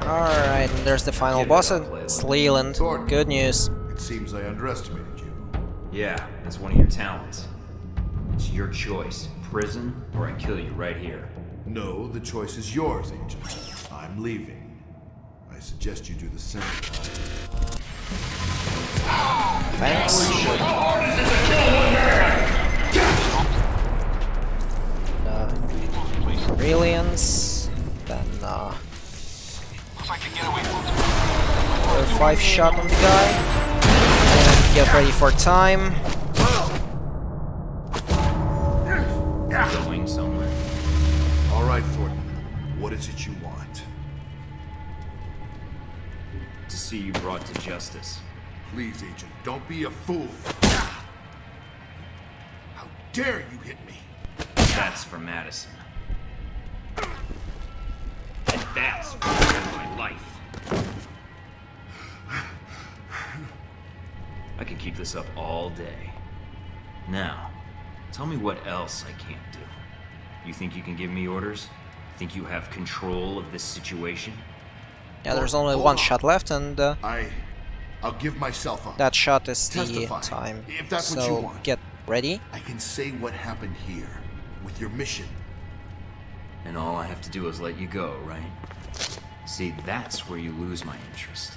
Alright, and there's the final boss. It's Leland. Good news. It seems I underestimated you. Yeah, that's one of your talents. It's your choice. Prison, or I kill you right here. No, the choice is yours, Agent. I'm leaving. I suggest you do the same. Thanks. Brilliance. Then, Looks like I get away from 5 shot on the guy. And get ready for time. Going somewhere. All right, Thornton. What is it you want? To see you brought to justice. Please, Agent, don't be a fool. How dare you hit me? That's for Madison. And that's for my life. I could keep this up all day. Now, tell me what else I can't do. You think you can give me orders? Think you have control of this situation? Yeah, there's only one shot left, and I'll give myself up. that shot is the Testify, time. if that's So what you want. get ready. I can say what happened here with your mission. And all I have to do is let you go, right? See, that's where you lose my interest.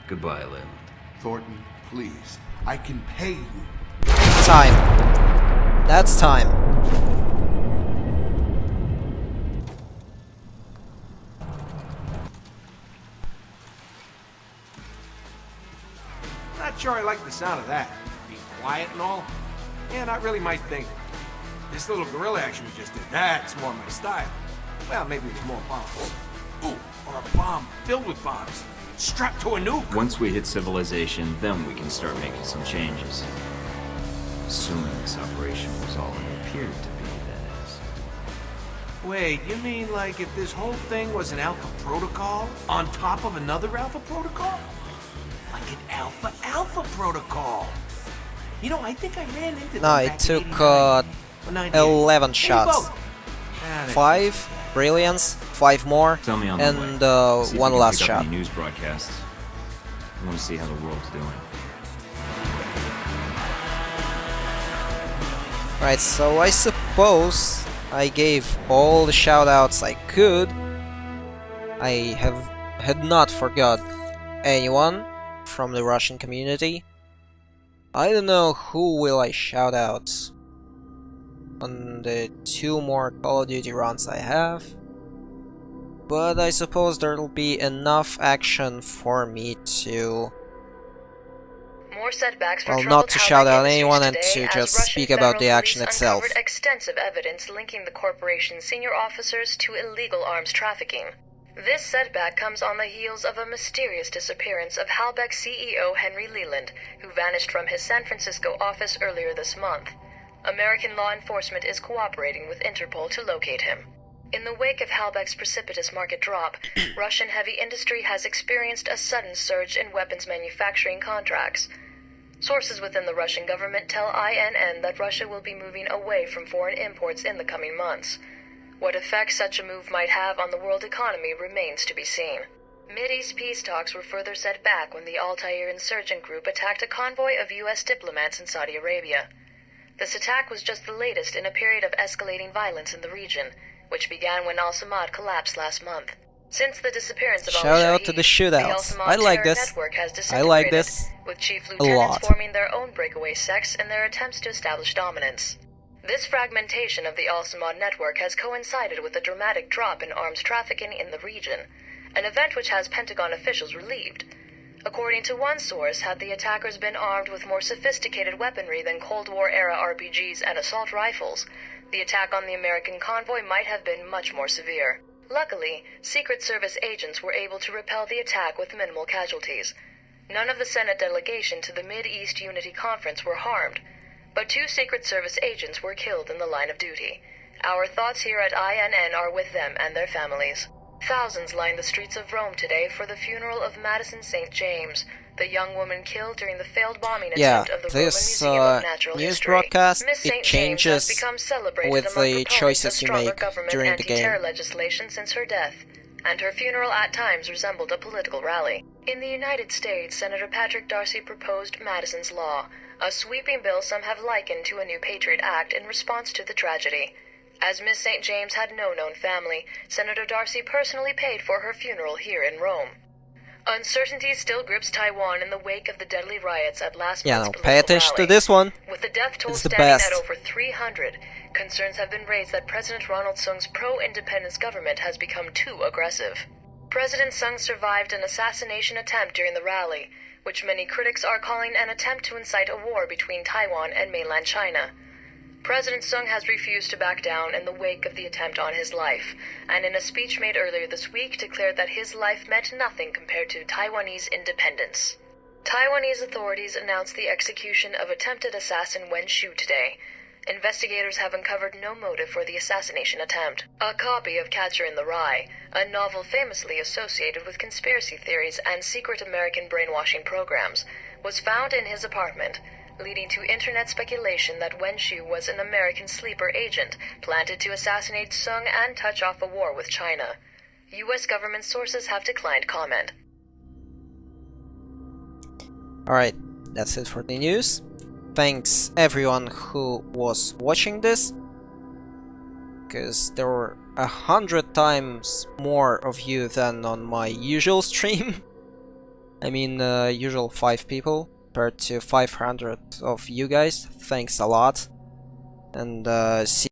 Goodbye, Leyland. Thornton, please. I can pay you. Time. That's time. Not sure I like the sound of that. Being quiet and all. Yeah, not really my thing. This little guerrilla action we just did, that's more my style. Well, maybe with more bombs. Ooh, or a bomb filled with bombs. Strapped to a nuke. Once we hit civilization, then we can start making some changes. Assuming this operation was all it appeared to be, that is. Wait, you mean like if this whole thing was an Alpha Protocol on top of another Alpha Protocol? Like an Alpha Protocol. You know, I think I ran into them No, it back in took 89. 11 shots. both. Ah, 5 brilliance, 5 more, Tell me on and the way. See if one you can last pick up shot. any news broadcasts. I want to see how the world's doing. Right, so I suppose I gave all the shoutouts I could. I had not forgot anyone from the Russian community. I don't know who will I shout out on the 2 more Call of Duty runs I have, but I suppose there'll be enough action for me to, More setbacks for well, troubled not to shout Halbech out Industries anyone and today to as just Russian speak about the Federal action Police itself. uncovered extensive evidence linking the corporation's senior officers to illegal arms trafficking. This setback comes on the heels of a mysterious disappearance of Halbech CEO Henry Leland, who vanished from his San Francisco office earlier this month. American law enforcement is cooperating with Interpol to locate him. In the wake of Halbech's precipitous market drop, Russian heavy industry has experienced a sudden surge in weapons manufacturing contracts. Sources within the Russian government tell INN that Russia will be moving away from foreign imports in the coming months. What effect such a move might have on the world economy remains to be seen. Mideast peace talks were further set back when the Altair insurgent group attacked a convoy of U.S. diplomats in Saudi Arabia. This attack was just the latest in a period of escalating violence in the region, which began when Al-Samad collapsed last month. Since the disappearance of Shout out to the shootouts. I like this. network has I like disintegrated, this with chief a lieutenants lot. forming their own breakaway sects in their attempts to establish dominance. This fragmentation of the Al-Samad network has coincided with a dramatic drop in arms trafficking in the region, an event which has Pentagon officials relieved. According to one source, had the attackers been armed with more sophisticated weaponry than Cold War-era RPGs and assault rifles, the attack on the American convoy might have been much more severe. Luckily, Secret Service agents were able to repel the attack with minimal casualties. None of the Senate delegation to the Mid-East Unity Conference were harmed, but 2 Secret Service agents were killed in the line of duty. Our thoughts here at INN are with them and their families. Thousands lined the streets of Rome today for the funeral of Madison St. James, the young woman killed during the failed bombing attempt of the Roman Museum of Natural news History. broadcast, Miss St. it James changes has become celebrated with among the proponents choices of you stronger make government during the anti-terror game. legislation since her death, and her funeral at times resembled a political rally. In the United States, Senator Patrick Darcy proposed Madison's Law, a sweeping bill some have likened to a new Patriot Act in response to the tragedy. As Miss St. James had no known family, Senator Darcy personally paid for her funeral here in Rome. Uncertainty still grips Taiwan in the wake of the deadly riots at last month's political pay attention rally. to this one. With the death toll It's the standing best. at over 300, concerns have been raised that President Ronald Sung's pro-independence government has become too aggressive. President Sung survived an assassination attempt during the rally, which many critics are calling an attempt to incite a war between Taiwan and mainland China. President Sung has refused to back down in the wake of the attempt on his life, and in a speech made earlier this week declared that his life meant nothing compared to Taiwanese independence. Taiwanese authorities announced the execution of attempted assassin Wen Shu today. Investigators have uncovered no motive for the assassination attempt. A copy of Catcher in the Rye, a novel famously associated with conspiracy theories and secret American brainwashing programs, was found in his apartment, leading to internet speculation that Wen Shu was an American sleeper agent planted to assassinate Sung and touch off a war with China. U.S. government sources have declined comment. Alright, that's it for the news. Thanks everyone who was watching this, because there were 100 times more of you than on my usual stream. I mean, usual 5 people compared to 500 of you guys. Thanks a lot, and see